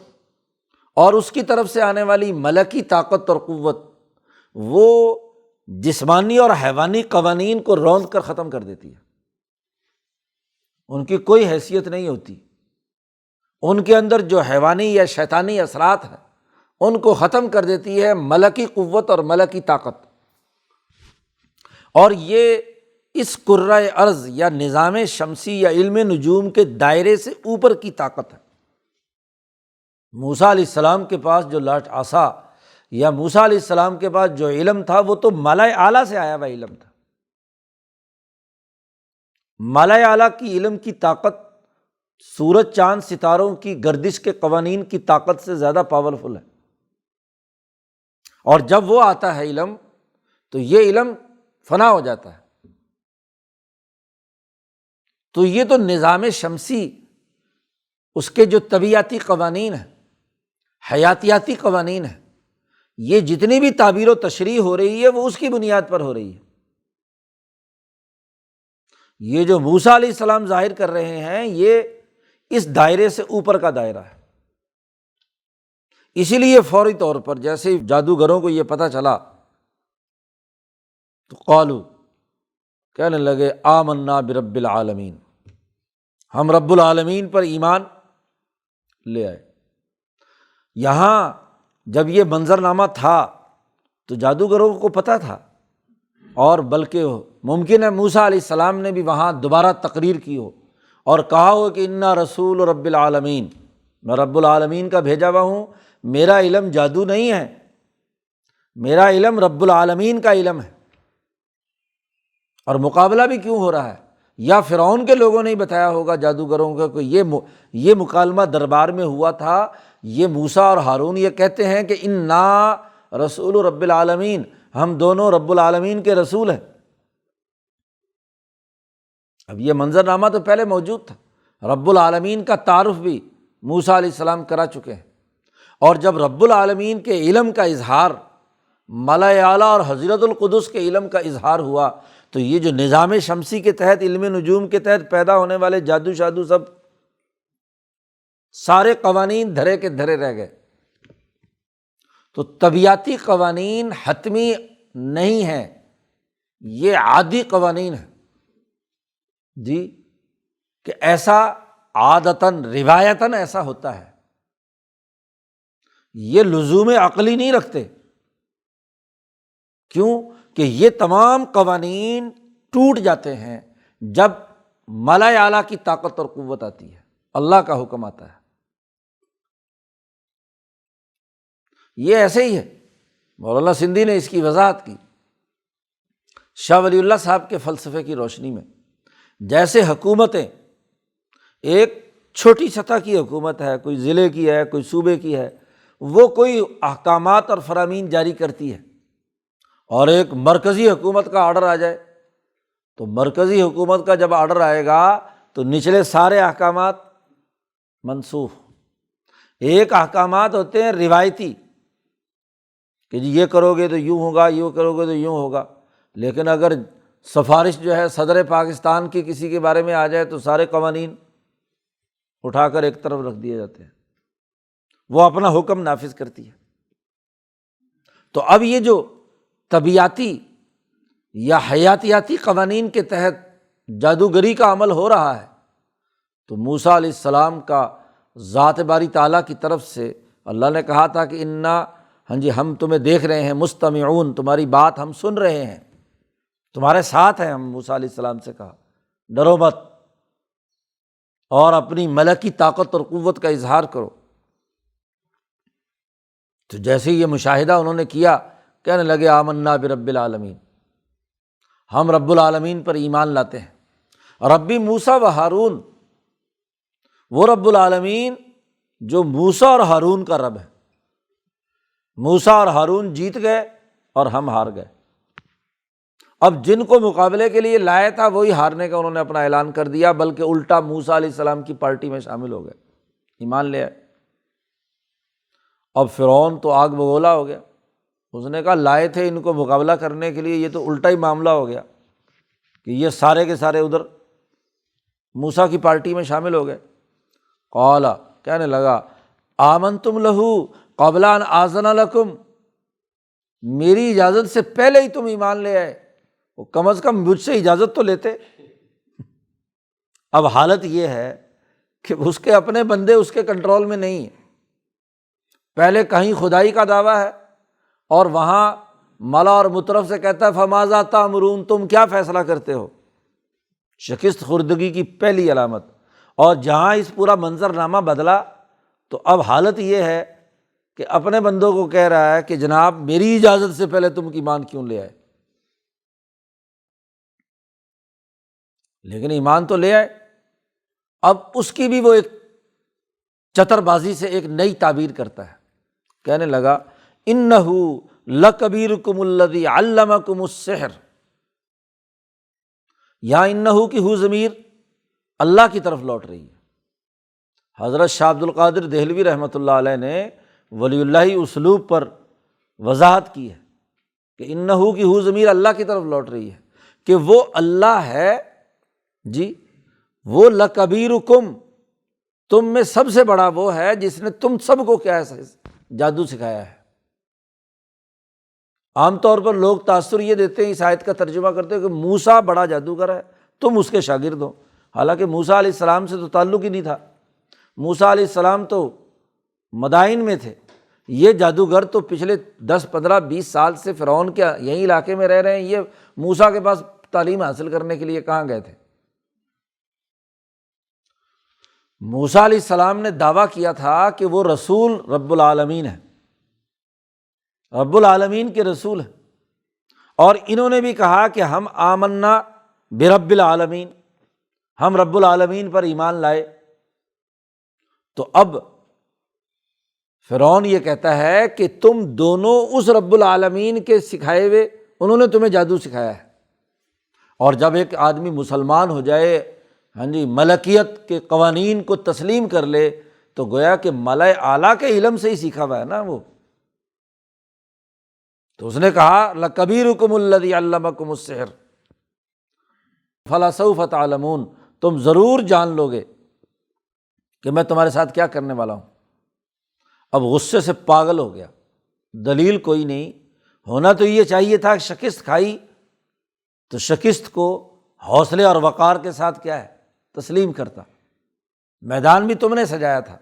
اور اس کی طرف سے آنے والی ملکی طاقت اور قوت وہ جسمانی اور حیوانی قوانین کو روند کر ختم کر دیتی ہے، ان کی کوئی حیثیت نہیں ہوتی۔ ان کے اندر جو حیوانی یا شیطانی اثرات ہیں ان کو ختم کر دیتی ہے ملکی قوت اور ملکی طاقت۔ اور یہ اس کرۂ ارض یا نظام شمسی یا علم نجوم کے دائرے سے اوپر کی طاقت ہے۔ موسیٰ علیہ السلام کے پاس جو لاٹھ عصا یا موسیٰ علیہ السلام کے پاس جو علم تھا وہ تو ملائے اعلیٰ سے آیا ہوا علم تھا۔ ملائے اعلیٰ کی علم کی طاقت سورج چاند ستاروں کی گردش کے قوانین کی طاقت سے زیادہ پاورفل ہے، اور جب وہ آتا ہے علم تو یہ علم فنا ہو جاتا ہے۔ تو یہ تو نظام شمسی، اس کے جو طبیعتی قوانین ہیں، حیاتیاتی قوانین ہیں، یہ جتنی بھی تعبیر و تشریح ہو رہی ہے وہ اس کی بنیاد پر ہو رہی ہے۔ یہ جو موسیٰ علیہ السلام ظاہر کر رہے ہیں یہ اس دائرے سے اوپر کا دائرہ ہے۔ اسی لیے فوری طور پر جیسے جادوگروں کو یہ پتہ چلا تو قالو، کہنے لگے آمنا برب العالمین، ہم رب العالمین پر ایمان لے آئے۔ یہاں جب یہ منظرنامہ تھا تو جادوگروں کو پتہ تھا، اور بلکہ ممکن ہے موسیٰ علیہ السلام نے بھی وہاں دوبارہ تقریر کی ہو اور کہا ہو کہ انا رسول رب العالمین، میں رب العالمین کا بھیجا ہوا ہوں، میرا علم جادو نہیں ہے، میرا علم رب العالمین کا علم ہے۔ اور مقابلہ بھی کیوں ہو رہا ہے؟ یا فرعون کے لوگوں نے ہی بتایا ہوگا جادوگروں کو کہ یہ مکالمہ دربار میں ہوا تھا، یہ موسیٰ اور ہارون یہ کہتے ہیں کہ انا رسول رب العالمین، ہم دونوں رب العالمین کے رسول ہیں۔ اب یہ منظرنامہ تو پہلے موجود تھا، رب العالمین کا تعارف بھی موسیٰ علیہ السلام کرا چکے ہیں، اور جب رب العالمین کے علم کا اظہار، ملائے اعلیٰ اور حضرت القدس کے علم کا اظہار ہوا تو یہ جو نظام شمسی کے تحت، علم نجوم کے تحت پیدا ہونے والے جادو شادو سب سارے قوانین دھرے کے دھرے رہ گئے۔ تو طبیعتی قوانین حتمی نہیں ہیں، یہ عادی قوانین ہیں جی، کہ ایسا عادتاً روایتاً ایسا ہوتا ہے، یہ لزوم عقلی نہیں رکھتے۔ کیوں کہ یہ تمام قوانین ٹوٹ جاتے ہیں جب ملائے اعلیٰ کی طاقت اور قوت آتی ہے، اللہ کا حکم آتا ہے۔ یہ ایسے ہی ہے، مولانا سندھی نے اس کی وضاحت کی شاہ ولی اللہ صاحب کے فلسفے کی روشنی میں۔ جیسے حکومتیں، ایک چھوٹی سطح کی حکومت ہے، کوئی ضلع کی ہے، کوئی صوبے کی ہے، وہ کوئی احکامات اور فرامین جاری کرتی ہے، اور ایک مرکزی حکومت کا آرڈر آ جائے تو مرکزی حکومت کا جب آرڈر آئے گا تو نچلے سارے احکامات منسوخ۔ ایک احکامات ہوتے ہیں روایتی کہ جی یہ کرو گے تو یوں ہوگا، یوں کرو گے تو یوں ہوگا، لیکن اگر سفارش جو ہے صدر پاکستان کی کسی کے بارے میں آ جائے تو سارے قوانین اٹھا کر ایک طرف رکھ دیے جاتے ہیں، وہ اپنا حکم نافذ کرتی ہے۔ تو اب یہ جو طبیعتی یا حیاتیاتی قوانین کے تحت جادوگری کا عمل ہو رہا ہے تو موسیٰ علیہ السلام کا ذات باری تعالیٰ کی طرف سے اللہ نے کہا تھا کہ انا، ہاں جی ہم تمہیں دیکھ رہے ہیں، مستمعون، تمہاری بات ہم سن رہے ہیں، تمہارے ساتھ ہیں ہم۔ موسیٰ علیہ السلام سے کہا ڈرو مت اور اپنی ملکی طاقت اور قوت کا اظہار کرو۔ تو جیسے یہ مشاہدہ انہوں نے کیا، کہنے لگے آمنا برب العالمین، ہم رب العالمین پر ایمان لاتے ہیں۔ ربی موسیٰ و ہارون، وہ رب العالمین جو موسیٰ اور ہارون کا رب ہے۔ موسیٰ اور ہارون جیت گئے اور ہم ہار گئے۔ اب جن کو مقابلے کے لیے لایا تھا وہی ہارنے کا انہوں نے اپنا اعلان کر دیا، بلکہ الٹا موسیٰ علیہ السلام کی پارٹی میں شامل ہو گئے، ایمان لے آئے۔ اب فرعون تو آگ بگولا ہو گیا، اس نے کہا لائے تھے ان کو مقابلہ کرنے کے لیے، یہ تو الٹا ہی معاملہ ہو گیا کہ یہ سارے کے سارے ادھر موسیٰ کی پارٹی میں شامل ہو گئے۔ قال، کہنے لگا آمنتم لہو، قبل ان آذن لکم، میری اجازت سے پہلے ہی تم ایمان لے آئے، وہ کم از کم مجھ سے اجازت تو لیتے۔ اب حالت یہ ہے کہ اس کے اپنے بندے اس کے کنٹرول میں نہیں ہیں، پہلے کہیں خدائی کا دعویٰ ہے اور وہاں ملا اور مترف سے کہتا ہے فماذا تأمرون، تم کیا فیصلہ کرتے ہو؟ شکست خوردگی کی پہلی علامت۔ اور جہاں اس پورا منظر نامہ بدلا تو اب حالت یہ ہے کہ اپنے بندوں کو کہہ رہا ہے کہ جناب میری اجازت سے پہلے تم ایمان کیوں لے آئے؟ لیکن ایمان تو لے آئے۔ اب اس کی بھی وہ ایک چتر بازی سے ایک نئی تعبیر کرتا ہے، کہنے لگا انہ لکبیرکم الذی علمکم السحر۔ یہاں انہ کی ہو ضمیر اللہ کی طرف لوٹ رہی ہے۔ حضرت شاہ عبد القادر دہلوی رحمۃ اللہ علیہ نے ولی اللہ اسلوب پر وضاحت کی ہے کہ انہ کی ہو ضمیر اللہ کی طرف لوٹ رہی ہے کہ وہ اللہ ہے جی، وہ لکبیرکم، تم میں سب سے بڑا وہ ہے جس نے تم سب کو کیا ہے جادو سکھایا ہے۔ عام طور پر لوگ تاثر یہ دیتے ہیں اس آیت کا ترجمہ کرتے ہیں کہ موسیٰ بڑا جادوگر ہے، تم اس کے شاگرد ہو، حالانکہ موسیٰ علیہ السلام سے تو تعلق ہی نہیں تھا۔ موسیٰ علیہ السلام تو مدائن میں تھے، یہ جادوگر تو پچھلے 10 15 20 سال سے فرعون کے یہیں علاقے میں رہ رہے ہیں، یہ موسیٰ کے پاس تعلیم حاصل کرنے کے لیے کہاں گئے تھے؟ موسیٰ علیہ السلام نے دعویٰ کیا تھا کہ وہ رسول رب العالمین ہے، رب العالمین کے رسول ہیں، اور انہوں نے بھی کہا کہ ہم آمنا برب العالمین، ہم رب العالمین پر ایمان لائے۔ تو اب فرعون یہ کہتا ہے کہ تم دونوں اس رب العالمین کے سکھائے ہوئے، انہوں نے تمہیں جادو سکھایا ہے۔ اور جب ایک آدمی مسلمان ہو جائے، ہاں جی، ملکیت کے قوانین کو تسلیم کر لے، تو گویا کہ ملائے اعلیٰ کے علم سے ہی سیکھا ہوا ہے نا وہ۔ تو اس نے کہا لکبیرکم الذی علمکم السحر فلسوف تعلمون، تم ضرور جان لو گے کہ میں تمہارے ساتھ کیا کرنے والا ہوں۔ اب غصے سے پاگل ہو گیا، دلیل کوئی نہیں، ہونا تو یہ چاہیے تھا کہ شکست کھائی تو شکست کو حوصلے اور وقار کے ساتھ کیا ہے تسلیم کرتا۔ میدان بھی تم نے سجایا تھا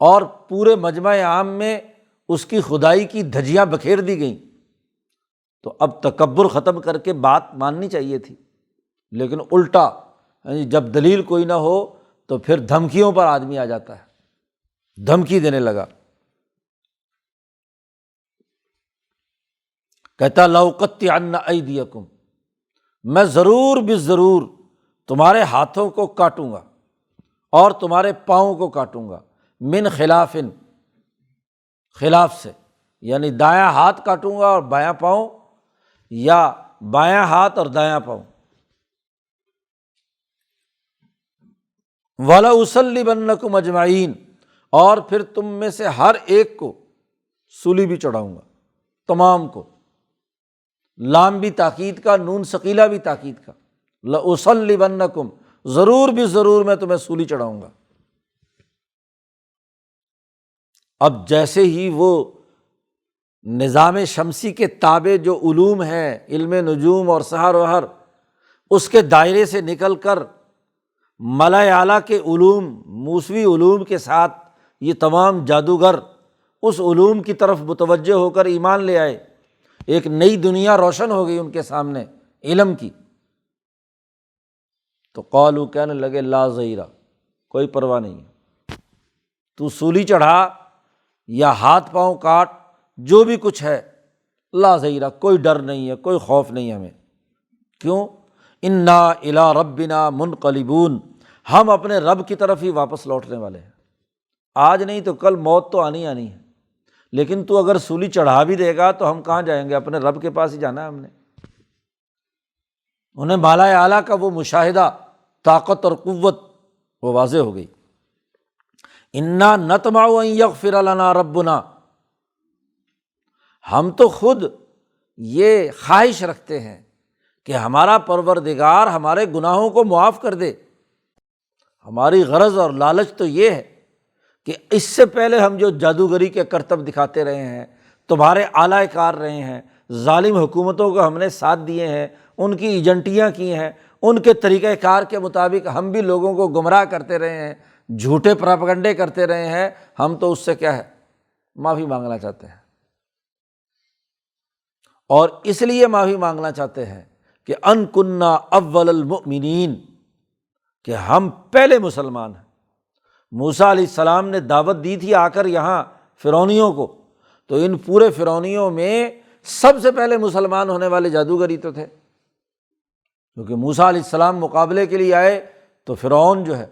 اور پورے مجمع عام میں اس کی خدائی کی دھجیاں بکھیر دی گئیں، تو اب تکبر ختم کر کے بات ماننی چاہیے تھی، لیکن الٹا جب دلیل کوئی نہ ہو تو پھر دھمکیوں پر آدمی آ جاتا ہے، دھمکی دینے لگا، کہتا لأقطعن ایدیکم، میں ضرور بالضرور تمہارے ہاتھوں کو کاٹوں گا اور تمہارے پاؤں کو کاٹوں گا، من خلاف، خلاف سے، یعنی دایاں ہاتھ کاٹوں گا اور بایاں پاؤں، یا بایاں ہاتھ اور دایاں پاؤں۔ وَلَأُصَلِّبَنَّكُمْ أَجْمَعِينَ، اور پھر تم میں سے ہر ایک کو سولی بھی چڑھاؤں گا، تمام کو، لام بھی تاکید کا، نون ثقیلہ بھی تاکید کا، لَأُصَلِّبَنَّكُمْ، ضرور بھی ضرور میں تمہیں سولی چڑھاؤں گا۔ اب جیسے ہی وہ نظام شمسی کے تابع جو علوم ہیں، علم نجوم اور سحر و حر، اس کے دائرے سے نکل کر ملائے اعلیٰ کے علوم، موسوی علوم کے ساتھ یہ تمام جادوگر اس علوم کی طرف متوجہ ہو کر ایمان لے آئے، ایک نئی دنیا روشن ہو گئی ان کے سامنے علم کی، تو قالوا، کہنے لگے لا ضیرہ، کوئی پرواہ نہیں، تو سولی چڑھا یا ہاتھ پاؤں کاٹ، جو بھی کچھ ہے، لا ضیرہ، کوئی ڈر نہیں ہے، کوئی خوف نہیں ہمیں۔ کیوں؟ انا الی ربنا منقلبون، ہم اپنے رب کی طرف ہی واپس لوٹنے والے ہیں، آج نہیں تو کل موت تو آنی آنی ہے، لیکن تو اگر سولی چڑھا بھی دے گا تو ہم کہاں جائیں گے؟ اپنے رب کے پاس ہی جانا ہے ہم نے۔ انہیں بالا اعلیٰ کا وہ مشاہدہ، طاقت اور قوت وہ واضح ہو گئی۔ انا نطمع ان یغفر لنا ربنا، ہم تو خود یہ خواہش رکھتے ہیں کہ ہمارا پروردگار ہمارے گناہوں کو معاف کر دے۔ ہماری غرض اور لالچ تو یہ ہے کہ اس سے پہلے ہم جو جادوگری کے کرتب دکھاتے رہے ہیں، تمہارے اعلیٰ کار رہے ہیں، ظالم حکومتوں کو ہم نے ساتھ دیے ہیں، ان کی ایجنٹیاں کی ہیں، ان کے طریقہ کار کے مطابق ہم بھی لوگوں کو گمراہ کرتے رہے ہیں، جھوٹے پراپگنڈے کرتے رہے ہیں، ہم تو اس سے کیا ہے، معافی مانگنا چاہتے ہیں۔ اور اس لیے معافی مانگنا چاہتے ہیں کہ ان کننا اول المؤمنین، کہ ہم پہلے مسلمان ہیں۔ موسیٰ علیہ السلام نے دعوت دی تھی آ کر یہاں فرعونیوں کو، تو ان پورے فرعونیوں میں سب سے پہلے مسلمان ہونے والے جادوگری تو تھے، کیونکہ موسیٰ علیہ السلام مقابلے کے لیے آئے تو فرعون جو ہے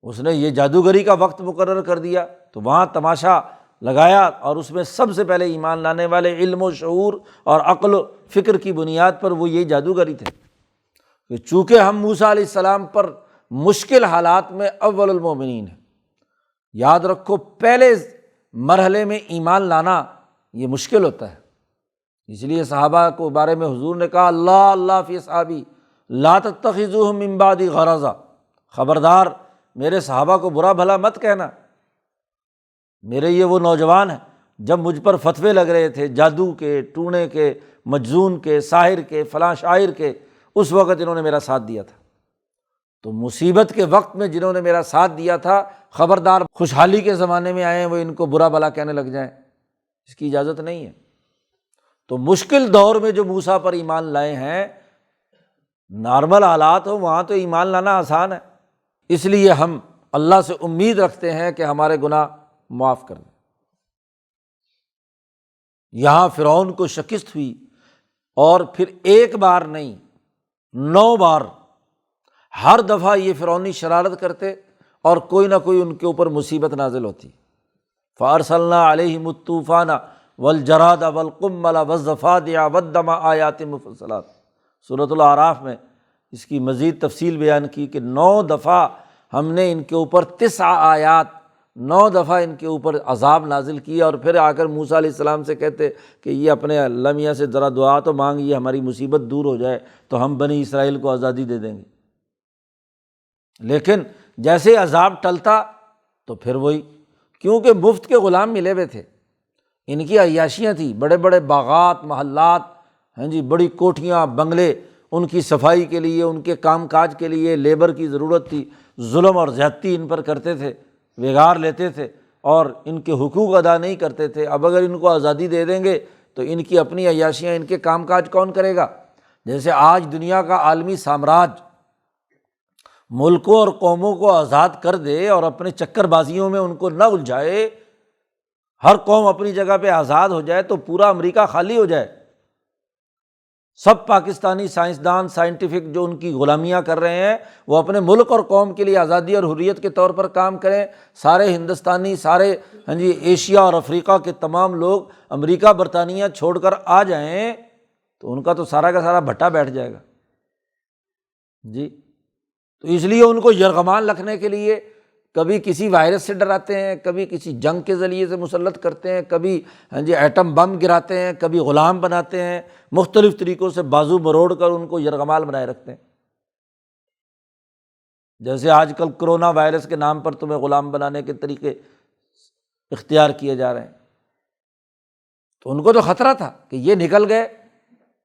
اس نے یہ جادوگری کا وقت مقرر کر دیا، تو وہاں تماشا لگایا، اور اس میں سب سے پہلے ایمان لانے والے علم و شعور اور عقل و فکر کی بنیاد پر وہ یہ جادوگری تھے کہ چونکہ ہم موسیٰ علیہ السلام پر مشکل حالات میں اول المومنین ہیں۔ یاد رکھو، پہلے مرحلے میں ایمان لانا یہ مشکل ہوتا ہے، اس لیے صحابہ کو بارے میں حضور نے کہا اللہ اللہ فی اصحابی لا تتخذوہم من بعدی غرضا، خبردار میرے صحابہ کو برا بھلا مت کہنا، میرے یہ وہ نوجوان ہیں جب مجھ پر فتوے لگ رہے تھے جادو کے، ٹونے کے، مجذوم کے، ساحر کے، فلاں شاعر کے، اس وقت انہوں نے میرا ساتھ دیا تھا، تو مصیبت کے وقت میں جنہوں نے میرا ساتھ دیا تھا، خبردار خوشحالی کے زمانے میں آئے وہ ان کو برا بھلا کہنے لگ جائیں، اس کی اجازت نہیں ہے۔ تو مشکل دور میں جو موسیٰ پر ایمان لائے ہیں، نارمل حالات ہو وہاں تو ایمان لانا آسان ہے، اس لیے ہم اللہ سے امید رکھتے ہیں کہ ہمارے گناہ معاف کر دیں۔ یہاں فرعون کو شکست ہوئی، اور پھر ایک بار نہیں 9 بار، ہر دفعہ یہ فرعونی شرارت کرتے اور کوئی نہ کوئی ان کے اوپر مصیبت نازل ہوتی۔ فَأَرْسَلْنَا عَلَيْهِمُ الطُّوفَانَ وَالْجَرَادَ وَالْقُمَّلَ وَالضَّفَادِعَ وَالدَّمَ آیَاتٍ مُفَصَّلَاتٍ، سورۃ الاعراف میں اس کی مزید تفصیل بیان کی کہ 9 دفعہ ہم نے ان کے اوپر 9 آیات، 9 دفعہ ان کے اوپر عذاب نازل کیا، اور پھر آ کر موسیٰ علیہ السلام سے کہتے کہ یہ اپنے اللہ میاں سے ذرا دعا تو مانگ، یہ ہماری مصیبت دور ہو جائے تو ہم بنی اسرائیل کو آزادی دے دیں گے۔ لیکن جیسے عذاب ٹلتا تو پھر وہی، کیونکہ مفت کے غلام ملے ہوئے تھے، ان کی عیاشیاں تھیں، بڑے بڑے باغات، محلات، بڑی کوٹھیاں، بنگلے، ان کی صفائی کے لیے، ان کے کام کاج کے لیے لیبر کی ضرورت تھی، ظلم اور زیادتی ان پر کرتے تھے، بگاڑ لیتے تھے اور ان کے حقوق ادا نہیں کرتے تھے۔ اب اگر ان کو آزادی دے دیں گے تو ان کی اپنی عیاشیاں، ان کے کام کاج کون کرے گا؟ جیسے آج دنیا کا عالمی سامراج ملکوں اور قوموں کو آزاد کر دے اور اپنے چکر بازیوں میں ان کو نہ الجھائے، ہر قوم اپنی جگہ پہ آزاد ہو جائے تو پورا امریکہ خالی ہو جائے، سب پاکستانی سائنسدان، سائنٹیفک جو ان کی غلامیاں کر رہے ہیں وہ اپنے ملک اور قوم کے لیے آزادی اور حریت کے طور پر کام کریں، سارے ہندوستانی، سارے ایشیا اور افریقہ کے تمام لوگ امریکہ برطانیہ چھوڑ کر آ جائیں تو ان کا تو سارا کا سارا بھٹا بیٹھ جائے گا جی۔ تو اس لیے ان کو یرغمال رکھنے کے لیے کبھی کسی وائرس سے ڈراتے ہیں، کبھی کسی جنگ کے ذریعے سے مسلط کرتے ہیں، کبھی ایٹم بم گراتے ہیں، کبھی غلام بناتے ہیں، مختلف طریقوں سے بازو مروڑ کر ان کو یرغمال بنائے رکھتے ہیں۔ جیسے آج کل کرونا وائرس کے نام پر تمہیں غلام بنانے کے طریقے اختیار کیے جا رہے ہیں، تو ان کو تو خطرہ تھا کہ یہ نکل گئے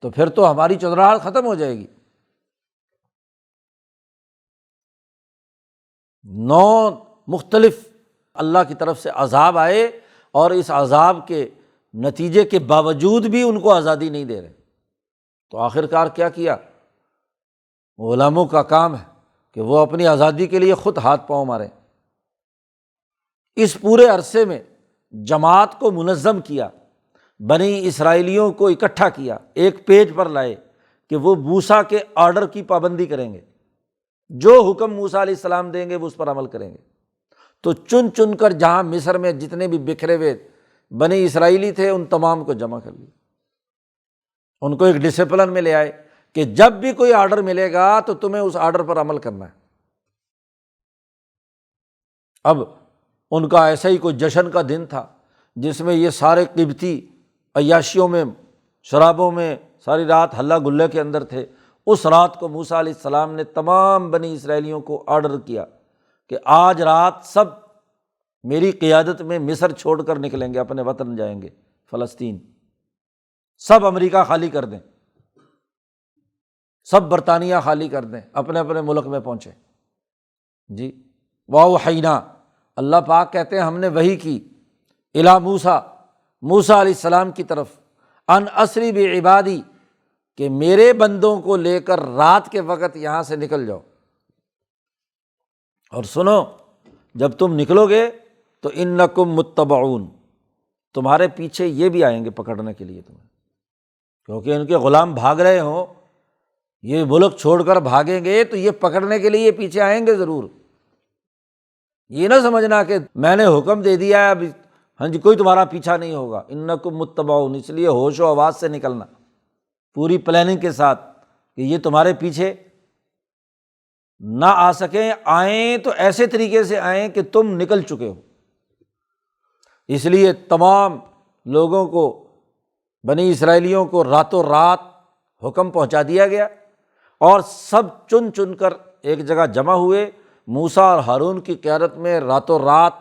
تو پھر تو ہماری چودراہٹ ختم ہو جائے گی۔ 9 مختلف اللہ کی طرف سے عذاب آئے، اور اس عذاب کے نتیجے کے باوجود بھی ان کو آزادی نہیں دے رہے، تو آخر کار کیا کیا؟ غلاموں کا کام ہے کہ وہ اپنی آزادی کے لیے خود ہاتھ پاؤں ماریں۔ اس پورے عرصے میں جماعت کو منظم کیا، بنی اسرائیلیوں کو اکٹھا کیا، ایک پیج پر لائے کہ وہ موسیٰ کے آرڈر کی پابندی کریں گے، جو حکم موسیٰ علیہ السلام دیں گے وہ اس پر عمل کریں گے۔ تو چن چن کر جہاں مصر میں جتنے بھی بکھرے ہوئے بنی اسرائیلی تھے ان تمام کو جمع کر لیا، ان کو ایک ڈسپلن میں لے آئے کہ جب بھی کوئی آرڈر ملے گا تو تمہیں اس آرڈر پر عمل کرنا ہے۔ اب ان کا ایسا ہی کوئی جشن کا دن تھا جس میں یہ سارے قبطی عیاشیوں میں، شرابوں میں ساری رات ہلہ گلے کے اندر تھے۔ اس رات کو موسیٰ علیہ السلام نے تمام بنی اسرائیلیوں کو آرڈر کیا کہ آج رات سب میری قیادت میں مصر چھوڑ کر نکلیں گے، اپنے وطن جائیں گے فلسطین، سب امریکہ خالی کر دیں، سب برطانیہ خالی کر دیں، اپنے اپنے ملک میں پہنچے۔ جی وَأَوْحَيْنَا، اللہ پاک کہتے ہیں ہم نے وحی کی، اِلیٰ موسیٰ، موسیٰ علیہ السلام کی طرف، ان اسری بعبادی، کہ میرے بندوں کو لے کر رات کے وقت یہاں سے نکل جاؤ، اور سنو جب تم نکلو گے تو انکم متبعون، تمہارے پیچھے یہ بھی آئیں گے پکڑنے کے لیے تمہیں، کیونکہ ان کے غلام بھاگ رہے ہوں، یہ ملک چھوڑ کر بھاگیں گے تو یہ پکڑنے کے لیے پیچھے آئیں گے ضرور۔ یہ نہ سمجھنا کہ میں نے حکم دے دیا ہے اب ہاں جی کوئی تمہارا پیچھا نہیں ہوگا، انکم متبعون، اس لیے ہوش و حواس سے نکلنا، پوری پلاننگ کے ساتھ کہ یہ تمہارے پیچھے نہ آ سکیں، آئیں تو ایسے طریقے سے آئیں کہ تم نکل چکے ہو۔ اس لیے تمام لوگوں کو، بنی اسرائیلیوں کو راتوں رات حکم پہنچا دیا گیا، اور سب چن چن کر ایک جگہ جمع ہوئے، موسیٰ اور ہارون کی قیادت میں راتوں رات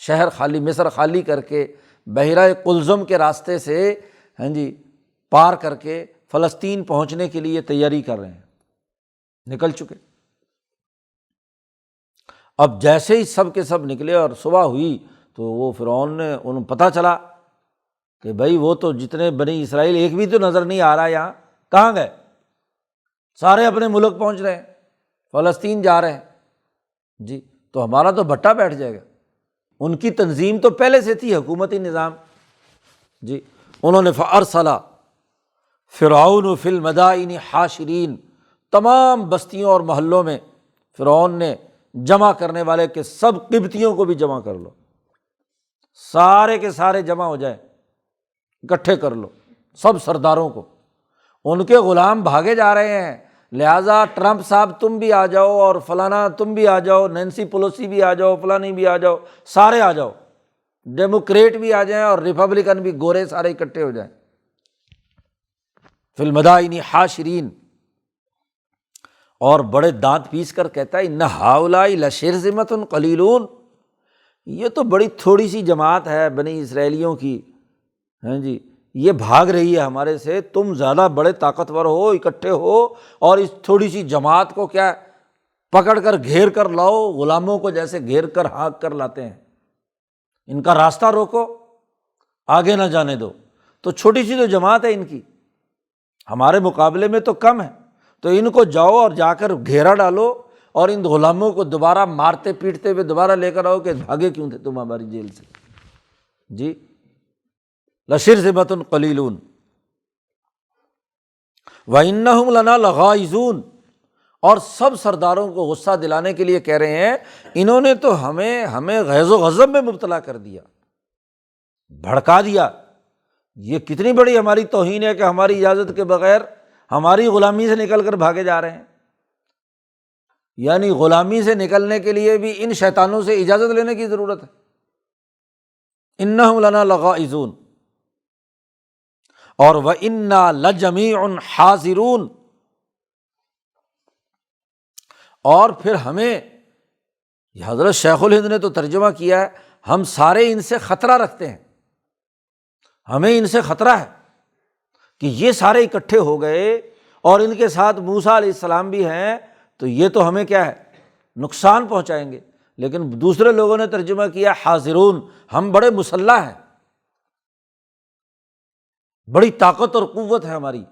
شہر خالی، مصر خالی کر کے بحیرہ قلزم کے راستے سے ہاں جی پار کر کے فلسطین پہنچنے کے لیے تیاری کر رہے ہیں، نکل چکے۔ اب جیسے ہی سب کے سب نکلے اور صبح ہوئی تو وہ فرعون نے انہیں پتہ چلا کہ بھائی وہ تو جتنے بنی اسرائیل ایک بھی تو نظر نہیں آ رہا، یہاں کہاں گئے، سارے اپنے ملک پہنچ رہے ہیں، فلسطین جا رہے ہیں۔ جی تو ہمارا تو بھٹا بیٹھ جائے گا۔ ان کی تنظیم تو پہلے سے تھی، حکومتی نظام۔ جی انہوں نے فارسل فرعون فی المدائن حاشرین، تمام بستیوں اور محلوں میں فرعون نے جمع کرنے والے کہ سب قبطیوں کو بھی جمع کر لو، سارے کے سارے جمع ہو جائیں، اکٹھے کر لو سب سرداروں کو، ان کے غلام بھاگے جا رہے ہیں، لہٰذا ٹرمپ صاحب تم بھی آ جاؤ، اور فلانا تم بھی آ جاؤ، نینسی پلوسی بھی آ جاؤ، فلانی بھی آ جاؤ، سارے آ جاؤ، ڈیموکریٹ بھی آ جائیں اور ریپبلکن بھی، گورے سارے اکٹھے ہو جائیں۔ فی المدائن حاشرین، اور بڑے دانت پیس کر کہتا ہے ان ہؤلاء لشرذمۃ قلیلون، یہ تو بڑی تھوڑی سی جماعت ہے بنی اسرائیلیوں کی، ہاں جی یہ بھاگ رہی ہے ہمارے سے، تم زیادہ بڑے طاقتور ہو، اکٹھے ہو، اور اس تھوڑی سی جماعت کو کیا پکڑ کر گھیر کر لاؤ، غلاموں کو جیسے گھیر کر ہانک کر لاتے ہیں، ان کا راستہ روکو، آگے نہ جانے دو۔ تو چھوٹی سی تو جماعت ہے ان کی، ہمارے مقابلے میں تو کم ہے، تو ان کو جاؤ اور جا کر گھیرا ڈالو، اور ان غلاموں کو دوبارہ مارتے پیٹتے ہوئے دوبارہ لے کر آؤ کہ بھاگے کیوں تھے تم ہماری جیل سے۔ جی لشرذمۃ قلیلون وَإِنَّهُمْ لَنَا لَغَائِظُونَ، اور سب سرداروں کو غصہ دلانے کے لیے کہہ رہے ہیں انہوں نے تو ہمیں غیظ و غضب میں مبتلا کر دیا، بھڑکا دیا، یہ کتنی بڑی ہماری توہین ہے کہ ہماری اجازت کے بغیر ہماری غلامی سے نکل کر بھاگے جا رہے ہیں۔ یعنی غلامی سے نکلنے کے لیے بھی ان شیطانوں سے اجازت لینے کی ضرورت ہے۔ انہم لنا لغائظون، اور وَإِنَّا لَجَمِيعٌ حاذرون، اور پھر ہمیں، یہ حضرت شیخ الہند نے تو ترجمہ کیا ہے، ہم سارے ان سے خطرہ رکھتے ہیں، ہمیں ان سے خطرہ ہے کہ یہ سارے اکٹھے ہو گئے اور ان کے ساتھ موسیٰ علیہ السلام بھی ہیں، تو یہ تو ہمیں کیا ہے نقصان پہنچائیں گے۔ لیکن دوسرے لوگوں نے ترجمہ کیا حاضرون، ہم بڑے مسلح ہیں، بڑی طاقت اور قوت ہے ہماری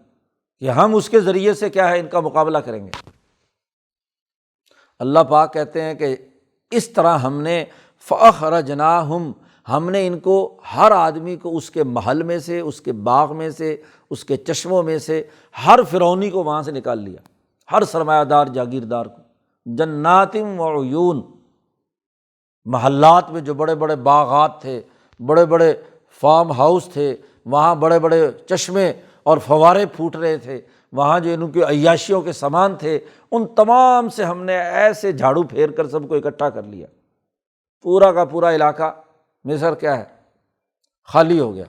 کہ ہم اس کے ذریعے سے کیا ہے ان کا مقابلہ کریں گے۔ اللہ پاک کہتے ہیں کہ اس طرح ہم نے فَأَخْرَجْنَاهُمْ، ہم نے ان کو ہر آدمی کو اس کے محل میں سے، اس کے باغ میں سے، اس کے چشموں میں سے، ہر فرعونی کو وہاں سے نکال لیا، ہر سرمایہ دار جاگیردار کو، جنات وعیون، محلات میں جو بڑے بڑے باغات تھے، بڑے بڑے فارم ہاؤس تھے، وہاں بڑے بڑے چشمے اور فوارے پھوٹ رہے تھے، وہاں جو ان کی عیاشیوں کے سامان تھے، ان تمام سے ہم نے ایسے جھاڑو پھیر کر سب کو اکٹھا کر لیا، پورا کا پورا علاقہ مصر کیا ہے خالی ہو گیا۔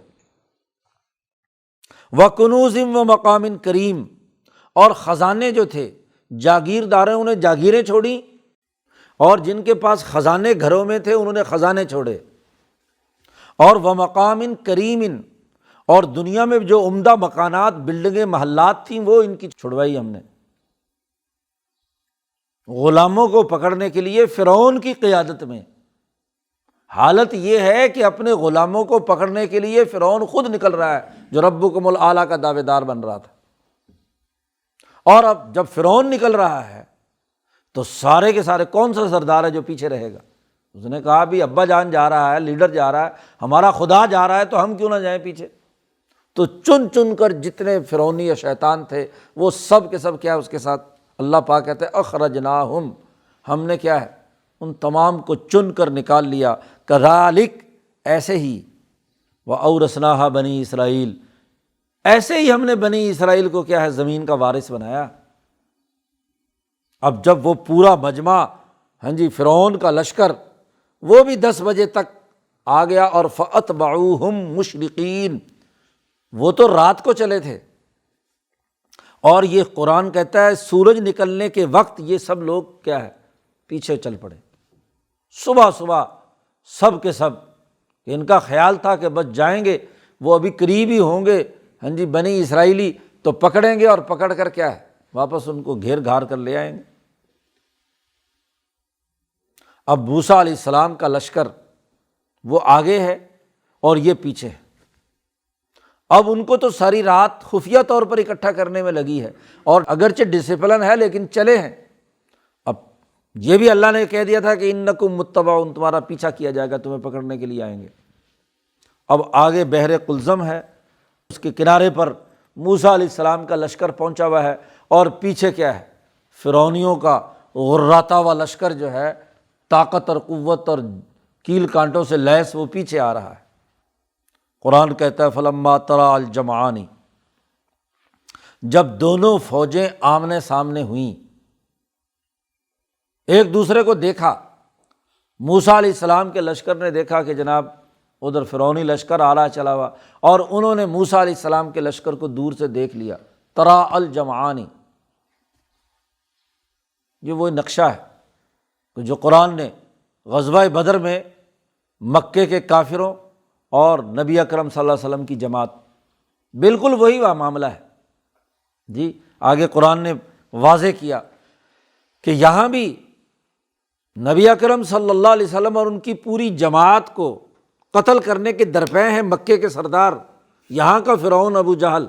وَكُنُوزٍ وَمَقَامٍ کریم، اور خزانے جو تھے، جاگیرداروں نے جاگیریں چھوڑیں، اور جن کے پاس خزانے گھروں میں تھے انہوں نے خزانے چھوڑے، اور ومقام کریم، اور دنیا میں جو عمدہ مکانات، بلڈنگیں، محلات تھیں وہ ان کی چھڑوائی ہم نے۔ غلاموں کو پکڑنے کے لیے فرعون کی قیادت میں، حالت یہ ہے کہ اپنے غلاموں کو پکڑنے کے لیے فرعون خود نکل رہا ہے جو ربکم الاعلیٰ کا دعوے دار بن رہا تھا۔ اور اب جب فرعون نکل رہا ہے تو سارے کے سارے کون سا سردار ہے جو پیچھے رہے گا؟ اس نے کہا بھی ابا جان جا رہا ہے، لیڈر جا رہا ہے، ہمارا خدا جا رہا ہے تو ہم کیوں نہ جائیں پیچھے؟ تو چن چن کر جتنے فرعونی یا شیطان تھے وہ سب کے سب کیا ہے اس کے ساتھ، اللہ پاک کہتے ہیں اخرجناہم، ہم نے کیا ہے ان تمام کو چن کر نکال لیا، کذالک، ایسے ہی، وَأَوْرَثْنَاهَا بنی اسرائیل، ایسے ہی ہم نے بنی اسرائیل کو کیا ہے زمین کا وارث بنایا۔ اب جب وہ پورا مجمع، فرعون کا لشکر وہ بھی 10 بجے تک آ گیا، اور فَأَتْبَعُوهُمْ مُشْرِقِينَ، وہ تو رات کو چلے تھے، اور یہ قرآن کہتا ہے سورج نکلنے کے وقت یہ سب لوگ کیا ہے پیچھے چل پڑے، صبح صبح سب کے سب، ان کا خیال تھا کہ بس جائیں گے، وہ ابھی قریب ہی ہوں گے بنی اسرائیلی، تو پکڑیں گے اور پکڑ کر کیا ہے واپس ان کو گھیر گھار کر لے آئیں گے۔ اب موسیٰ علیہ السلام کا لشکر وہ آگے ہے اور یہ پیچھے ہے۔ اب ان کو تو ساری رات خفیہ طور پر اکٹھا کرنے میں لگی ہے، اور اگرچہ ڈسپلن ہے لیکن چلے ہیں۔ اب یہ بھی اللہ نے کہہ دیا تھا کہ انکم متبعون، تمہارا پیچھا کیا جائے گا، تمہیں پکڑنے کے لیے آئیں گے۔ اب آگے بحر قلزم ہے، اس کے کنارے پر موسیٰ علیہ السلام کا لشکر پہنچا ہوا ہے، اور پیچھے کیا ہے فرعونیوں کا غراتا ہوا لشکر جو ہے، طاقت اور قوت اور کیل کانٹوں سے لیس، وہ پیچھے آ رہا ہے۔ قرآن کہتا ہے فلما تری الجمعان، جب دونوں فوجیں آمنے سامنے ہوئیں، ایک دوسرے کو دیکھا، موسیٰ علیہ السلام کے لشکر نے دیکھا کہ جناب ادھر فرعونی لشکر آ رہا ہے چلا ہوا، اور انہوں نے موسیٰ علیہ السلام کے لشکر کو دور سے دیکھ لیا۔ تری الجمعان، یہ وہ نقشہ ہے جو قرآن نے غزوہ بدر میں مکے کے کافروں اور نبی اکرم صلی اللہ علیہ وسلم کی جماعت، بالکل وہی معاملہ ہے۔ آگے قرآن نے واضح کیا کہ یہاں بھی نبی اکرم صلی اللہ علیہ وسلم اور ان کی پوری جماعت کو قتل کرنے کے درپے ہیں مکے کے سردار، یہاں کا فرعون ابو جہل،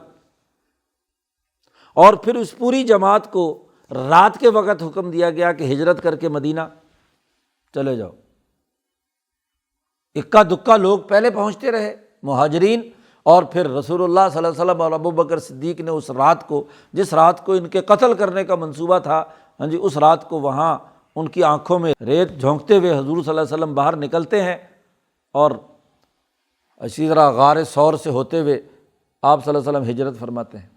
اور پھر اس پوری جماعت کو رات کے وقت حکم دیا گیا کہ ہجرت کر کے مدینہ چلے جاؤ۔ اکا دکا لوگ پہلے پہنچتے رہے مہاجرین، اور پھر رسول اللہ صلی اللہ علیہ وسلم اور ابو بکر صدیق نے اس رات کو، جس رات کو ان کے قتل کرنے کا منصوبہ تھا، اس رات کو وہاں ان کی آنکھوں میں ریت جھونکتے ہوئے حضور صلی اللہ علیہ وسلم باہر نکلتے ہیں، اور اسی طرح غار ثور سے ہوتے ہوئے آپ صلی اللہ علیہ وسلم ہجرت فرماتے ہیں۔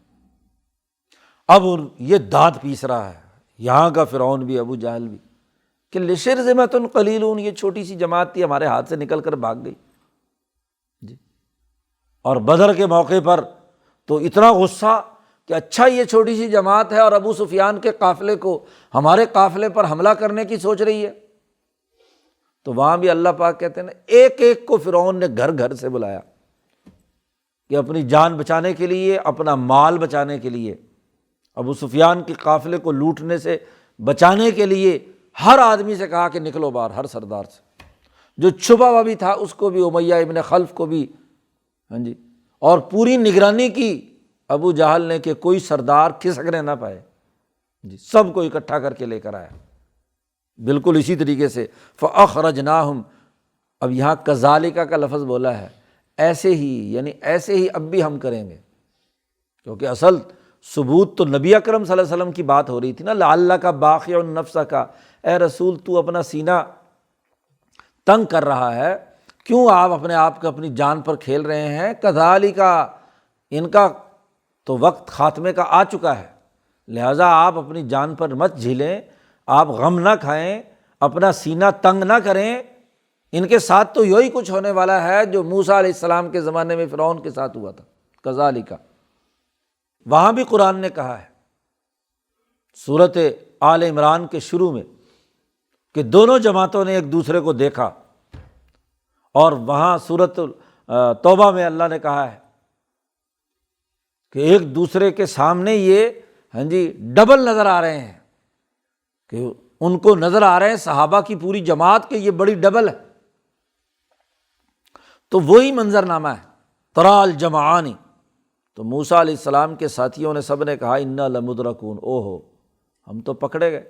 اب یہ داد پیس رہا ہے یہاں کا فرعون بھی، ابو جہل بھی، کہ لشرذمۃ قلیلون، یہ چھوٹی سی جماعت تھی ہمارے ہاتھ سے نکل کر بھاگ گئی۔ اور بدر کے موقع پر تو اتنا غصہ کہ اچھا یہ چھوٹی سی جماعت ہے اور ابو سفیان کے قافلے کو، ہمارے قافلے پر حملہ کرنے کی سوچ رہی ہے۔ تو وہاں بھی اللہ پاک کہتے ہیں نا، ایک ایک کو فرعون نے گھر گھر سے بلایا کہ اپنی جان بچانے کے لیے، اپنا مال بچانے کے لیے، ابو سفیان کے قافلے کو لوٹنے سے بچانے کے لیے ہر آدمی سے کہا کہ نکلو باہر، ہر سردار سے، جو چھپا ہوا بھی تھا اس کو بھی، امیہ ابن خلف کو بھی، اور پوری نگرانی کی ابو جہل نے کہ کوئی سردار کھسکنے نہ پائے، سب کو اکٹھا کر کے لے کر آیا۔ بالکل اسی طریقے سے فَأَخْرَجْنَاهُمْ، اب یہاں کذالک کا لفظ بولا ہے، ایسے ہی، یعنی ایسے ہی اب بھی ہم کریں گے، کیونکہ اصل ثبوت تو نبی اکرم صلی اللہ علیہ وسلم کی بات ہو رہی تھی نا، لعلک باخع نفسک، اے رسول تو اپنا سینہ تنگ کر رہا ہے، کیوں آپ اپنے آپ کو اپنی جان پر کھیل رہے ہیں؟ کذالک، ان کا تو وقت خاتمے کا آ چکا ہے، لہٰذا آپ اپنی جان پر مت جھیلیں، آپ غم نہ کھائیں، اپنا سینہ تنگ نہ کریں، ان کے ساتھ تو یہی کچھ ہونے والا ہے جو موسیٰ علیہ السلام کے زمانے میں فرعون کے ساتھ ہوا تھا، کذالک۔ وہاں بھی قرآن نے کہا ہے سورۃ آل عمران کے شروع میں، کہ دونوں جماعتوں نے ایک دوسرے کو دیکھا، اور وہاں سورۃ توبہ میں اللہ نے کہا ہے کہ ایک دوسرے کے سامنے یہ ڈبل نظر آ رہے ہیں، کہ ان کو نظر آ رہے ہیں صحابہ کی پوری جماعت کہ یہ بڑی ڈبل ہے۔ تو وہی منظر نامہ ہے، ترا الجمعان۔ تو موسیٰ علیہ السلام کے ساتھیوں نے سب نے کہا انا لمدرکون، او ہو ہم تو پکڑے گئے،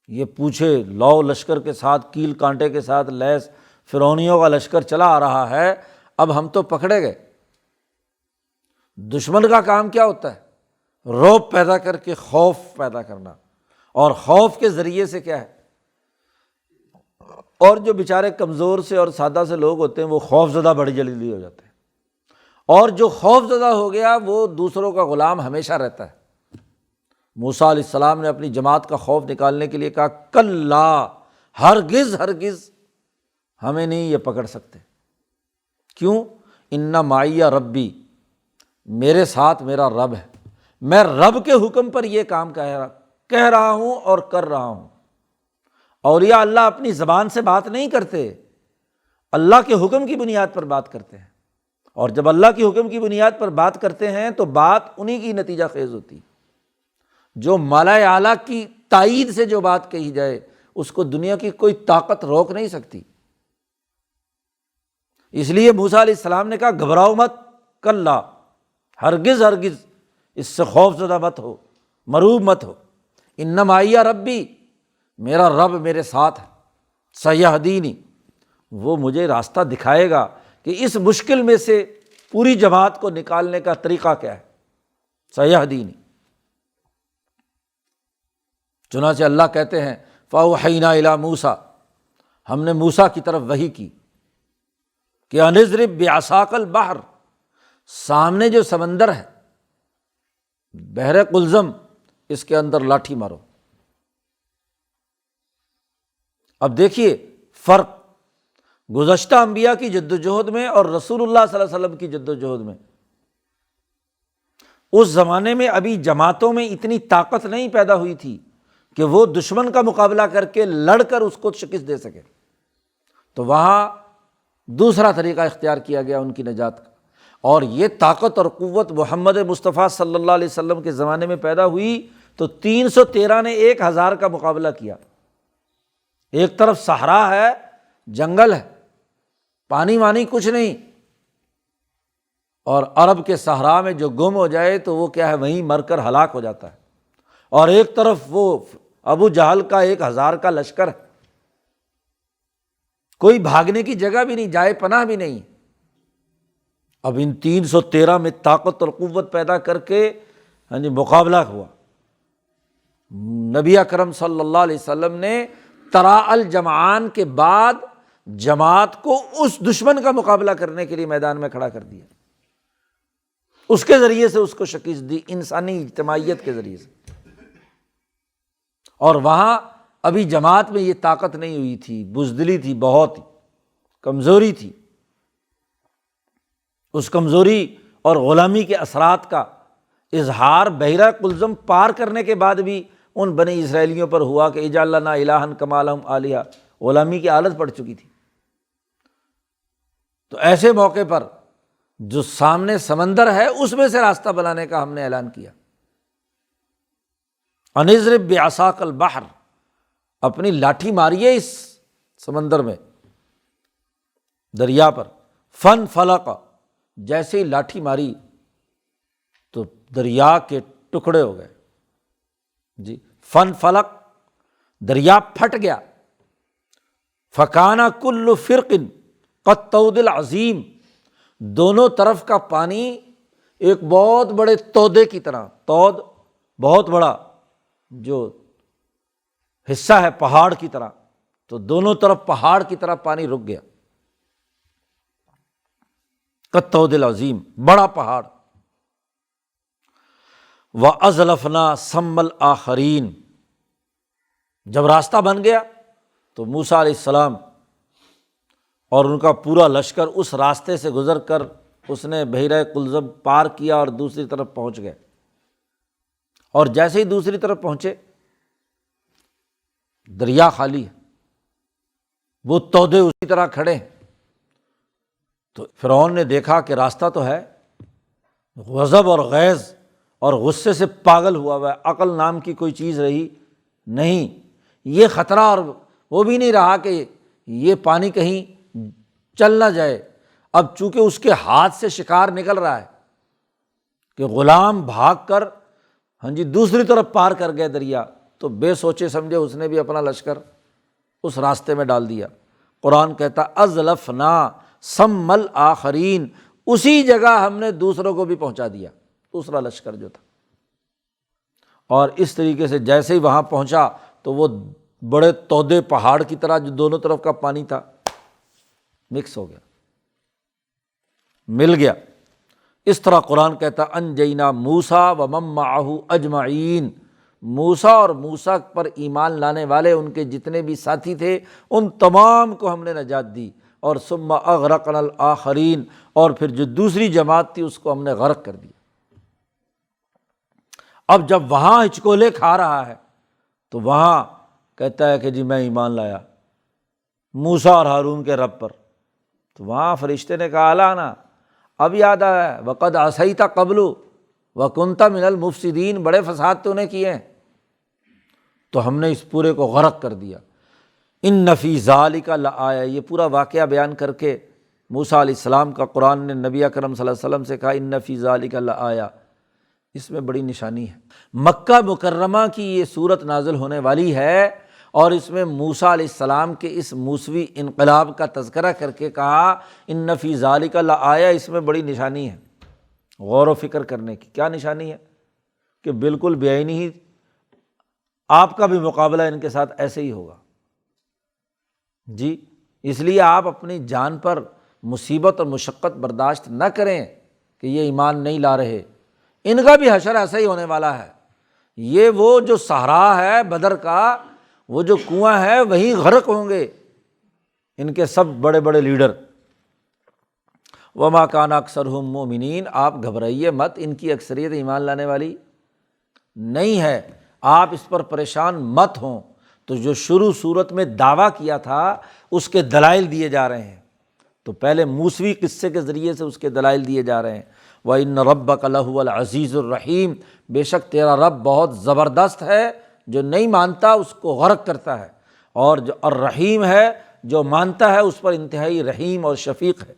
یہ پوچھے لو لشکر کے ساتھ، کیل کانٹے کے ساتھ لیس فرعونیوں کا لشکر چلا آ رہا ہے، اب ہم تو پکڑے گئے۔ دشمن کا کام کیا ہوتا ہے؟ رعب پیدا کر کے خوف پیدا کرنا، اور خوف کے ذریعے سے کیا ہے، اور جو بیچارے کمزور سے اور سادہ سے لوگ ہوتے ہیں وہ خوف زدہ بڑی جلدی ہو جاتے ہیں، اور جو خوف زدہ ہو گیا وہ دوسروں کا غلام ہمیشہ رہتا ہے۔ موسیٰ علیہ السلام نے اپنی جماعت کا خوف نکالنے کے لیے کہا کلا، ہرگز ہرگز ہمیں نہیں یہ پکڑ سکتے۔ کیوں؟ ان معی ربی، میرے ساتھ میرا رب ہے، میں رب کے حکم پر یہ کام کہہ رہا ہوں اور کر رہا ہوں۔ اولیاء اللہ اپنی زبان سے بات نہیں کرتے، اللہ کے حکم کی بنیاد پر بات کرتے ہیں، اور جب اللہ کے حکم کی بنیاد پر بات کرتے ہیں تو بات انہی کی نتیجہ خیز ہوتی ہے۔ جو مالا اعلیٰ کی تائید سے جو بات کہی جائے اس کو دنیا کی کوئی طاقت روک نہیں سکتی۔ اس لیے موسیٰ علیہ السلام نے کہا گھبراؤ مت، کلا، ہرگز ہرگز اس سے خوف زدہ مت ہو، مروب مت ہو، ان معی ربی، میرا رب میرے ساتھ ہے، سیہدینی، وہ مجھے راستہ دکھائے گا کہ اس مشکل میں سے پوری جماعت کو نکالنے کا طریقہ کیا ہے، سیہدینی۔ چنانچہ اللہ کہتے ہیں فَأَوْحَيْنَا إِلَىٰ مُوسَىٰ، ہم نے موسیٰ کی طرف وحی کی کہ أَنِ اضْرِب بِعَصَاكَ الْبَحْرَ، سامنے جو سمندر ہے بحر قلزم، اس کے اندر لاٹھی مارو۔ اب دیکھیے فرق گزشتہ انبیاء کی جدوجہد میں اور رسول اللہ صلی اللہ علیہ وسلم کی جدوجہد میں۔ اس زمانے میں ابھی جماعتوں میں اتنی طاقت نہیں پیدا ہوئی تھی کہ وہ دشمن کا مقابلہ کر کے لڑ کر اس کو شکست دے سکے، تو وہاں دوسرا طریقہ اختیار کیا گیا ان کی نجات کا، اور یہ طاقت اور قوت محمد مصطفیٰ صلی اللہ علیہ وسلم کے زمانے میں پیدا ہوئی تو 313 نے 1000 کا مقابلہ کیا۔ ایک طرف صحرا ہے، جنگل ہے، پانی وانی کچھ نہیں، اور عرب کے صحرا میں جو گم ہو جائے تو وہ کیا ہے، وہیں مر کر ہلاک ہو جاتا ہے، اور ایک طرف وہ ابو جہل کا 1000 کا لشکر ہے، کوئی بھاگنے کی جگہ بھی نہیں، جائے پناہ بھی نہیں۔ اب ان 313 میں طاقت اور قوت پیدا کر کے مقابلہ ہوا۔ نبی اکرم صلی اللہ علیہ وسلم نے ترا الجمعان کے بعد جماعت کو اس دشمن کا مقابلہ کرنے کے لیے میدان میں کھڑا کر دیا، اس کے ذریعے سے اس کو شکست دی، انسانی اجتماعیت کے ذریعے سے۔ اور وہاں ابھی جماعت میں یہ طاقت نہیں ہوئی تھی، بزدلی تھی، بہت کمزوری تھی۔ اس کمزوری اور غلامی کے اثرات کا اظہار بحیرہ قلزم پار کرنے کے بعد بھی ان بنی اسرائیلیوں پر ہوا کہ اجعل لنا الہا کما لہم آلہہ، غلامی کی عادت پڑ چکی تھی۔ تو ایسے موقع پر جو سامنے سمندر ہے اس میں سے راستہ بنانے کا ہم نے اعلان کیا۔ ان اضرب بعصاک البحر، اپنی لاٹھی ماریے اس سمندر میں، دریا پر، فن فلق، جیسے ہی لاٹھی ماری تو دریا کے ٹکڑے ہو گئے، جی فن فلق، دریا پھٹ گیا، فکان کل فرق کالطود العظیم، دونوں طرف کا پانی ایک بہت بڑے تودے کی طرح، تود بہت بڑا جو حصہ ہے پہاڑ کی طرح، تو دونوں طرف پہاڑ کی طرح پانی رک گیا، کالطود العظیم، بڑا پہاڑ۔ وَأَزْلَفْنَا ثَمَّ الْآخَرِينَ، جب راستہ بن گیا تو موسیٰ علیہ السلام اور ان کا پورا لشکر اس راستے سے گزر کر اس نے بحیرہ قلزم پار کیا اور دوسری طرف پہنچ گئے، اور جیسے ہی دوسری طرف پہنچے دریا خالی ہے، وہ تودے اسی طرح کھڑے ہیں۔ تو فرعون نے دیکھا کہ راستہ تو ہے، غضب اور غیظ اور غصے سے پاگل ہوا ہے، عقل نام کی کوئی چیز رہی نہیں، یہ خطرہ، اور وہ بھی نہیں رہا کہ یہ پانی کہیں چل نہ جائے۔ اب چونکہ اس کے ہاتھ سے شکار نکل رہا ہے کہ غلام بھاگ کر دوسری طرف پار کر گئے دریا، تو بے سوچے سمجھے اس نے بھی اپنا لشکر اس راستے میں ڈال دیا۔ قرآن کہتا ازلفنا ثم الآخرین، اسی جگہ ہم نے دوسروں کو بھی پہنچا دیا، دوسرا لشکر جو تھا۔ اور اس طریقے سے جیسے ہی وہاں پہنچا تو وہ بڑے تودے پہاڑ کی طرح جو دونوں طرف کا پانی تھا مکس ہو گیا، مل گیا۔ اس طرح قرآن کہتا انجینا موسیٰ ومن معہ اجمعین، موسیٰ اور موسیٰ پر ایمان لانے والے ان کے جتنے بھی ساتھی تھے ان تمام کو ہم نے نجات دی، اور ثم اغرقنا الآخرین، اور پھر جو دوسری جماعت تھی اس کو ہم نے غرق کر دیا۔ اب جب وہاں ہچکولے کھا رہا ہے تو وہاں کہتا ہے کہ جی میں ایمان لایا موسیٰ اور ہارون کے رب پر، تو وہاں فرشتے نے کہا الانا، اب یاد آیا وقد عصیت قبل وکنت من المفسدین، بڑے فساد تو نے کیے ہیں، تو ہم نے اس پورے کو غرق کر دیا۔ ان فی ذلک لآیہ، یہ پورا واقعہ بیان کر کے موسیٰ علیہ السلام کا قرآن نے نبی اکرم صلی اللہ علیہ وسلم سے کہا ان فی ذلک لآیہ، اس میں بڑی نشانی ہے۔ مکہ مکرمہ کی یہ صورت نازل ہونے والی ہے، اور اس میں موسیٰ علیہ السلام کے اس موسوی انقلاب کا تذکرہ کر کے کہا ان فی ذلک لآیہ، اس میں بڑی نشانی ہے غور و فکر کرنے کی۔ کیا نشانی ہے؟ کہ بالکل بے عینی ہی آپ کا بھی مقابلہ ان کے ساتھ ایسے ہی ہوگا جی۔ اس لیے آپ اپنی جان پر مصیبت اور مشقت برداشت نہ کریں کہ یہ ایمان نہیں لا رہے، ان کا بھی حشر ایسا ہی ہونے والا ہے۔ یہ وہ جو صحرا ہے بدر کا، وہ جو کنواں ہے وہیں غرق ہوں گے ان کے سب بڑے بڑے لیڈر۔ وما کان اکثرہم مؤمنین، آپ گھبرائیے مت، ان کی اکثریت ایمان لانے والی نہیں ہے، آپ اس پر پریشان مت ہوں۔ تو جو شروع صورت میں دعویٰ کیا تھا اس کے دلائل دیے جا رہے ہیں، تو پہلے موسوی قصے کے ذریعے سے اس کے دلائل دیے جا رہے ہیں۔ وَإِنَّ رَبَّكَ لَهُوَ الْعَزِيزُ الرَّحِيمُ، بے شک تیرا رب بہت زبردست ہے، جو نہیں مانتا اس کو غرق کرتا ہے، اور جو الرحیم ہے، جو مانتا ہے اس پر انتہائی رحیم اور شفیق ہے۔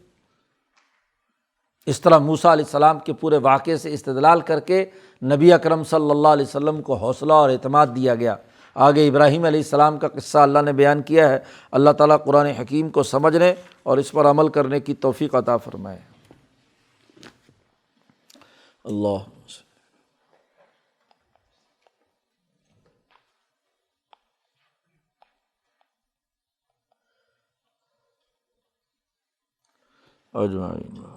اس طرح موسیٰ علیہ السلام کے پورے واقعے سے استدلال کر کے نبی اکرم صلی اللہ علیہ وسلم کو حوصلہ اور اعتماد دیا گیا۔ آگے ابراہیم علیہ السلام کا قصہ اللہ نے بیان کیا ہے۔ اللہ تعالیٰ قرآن حکیم کو سمجھنے اور اس پر عمل کرنے کی توفیق عطا فرمائے۔ اللہ اجمعین۔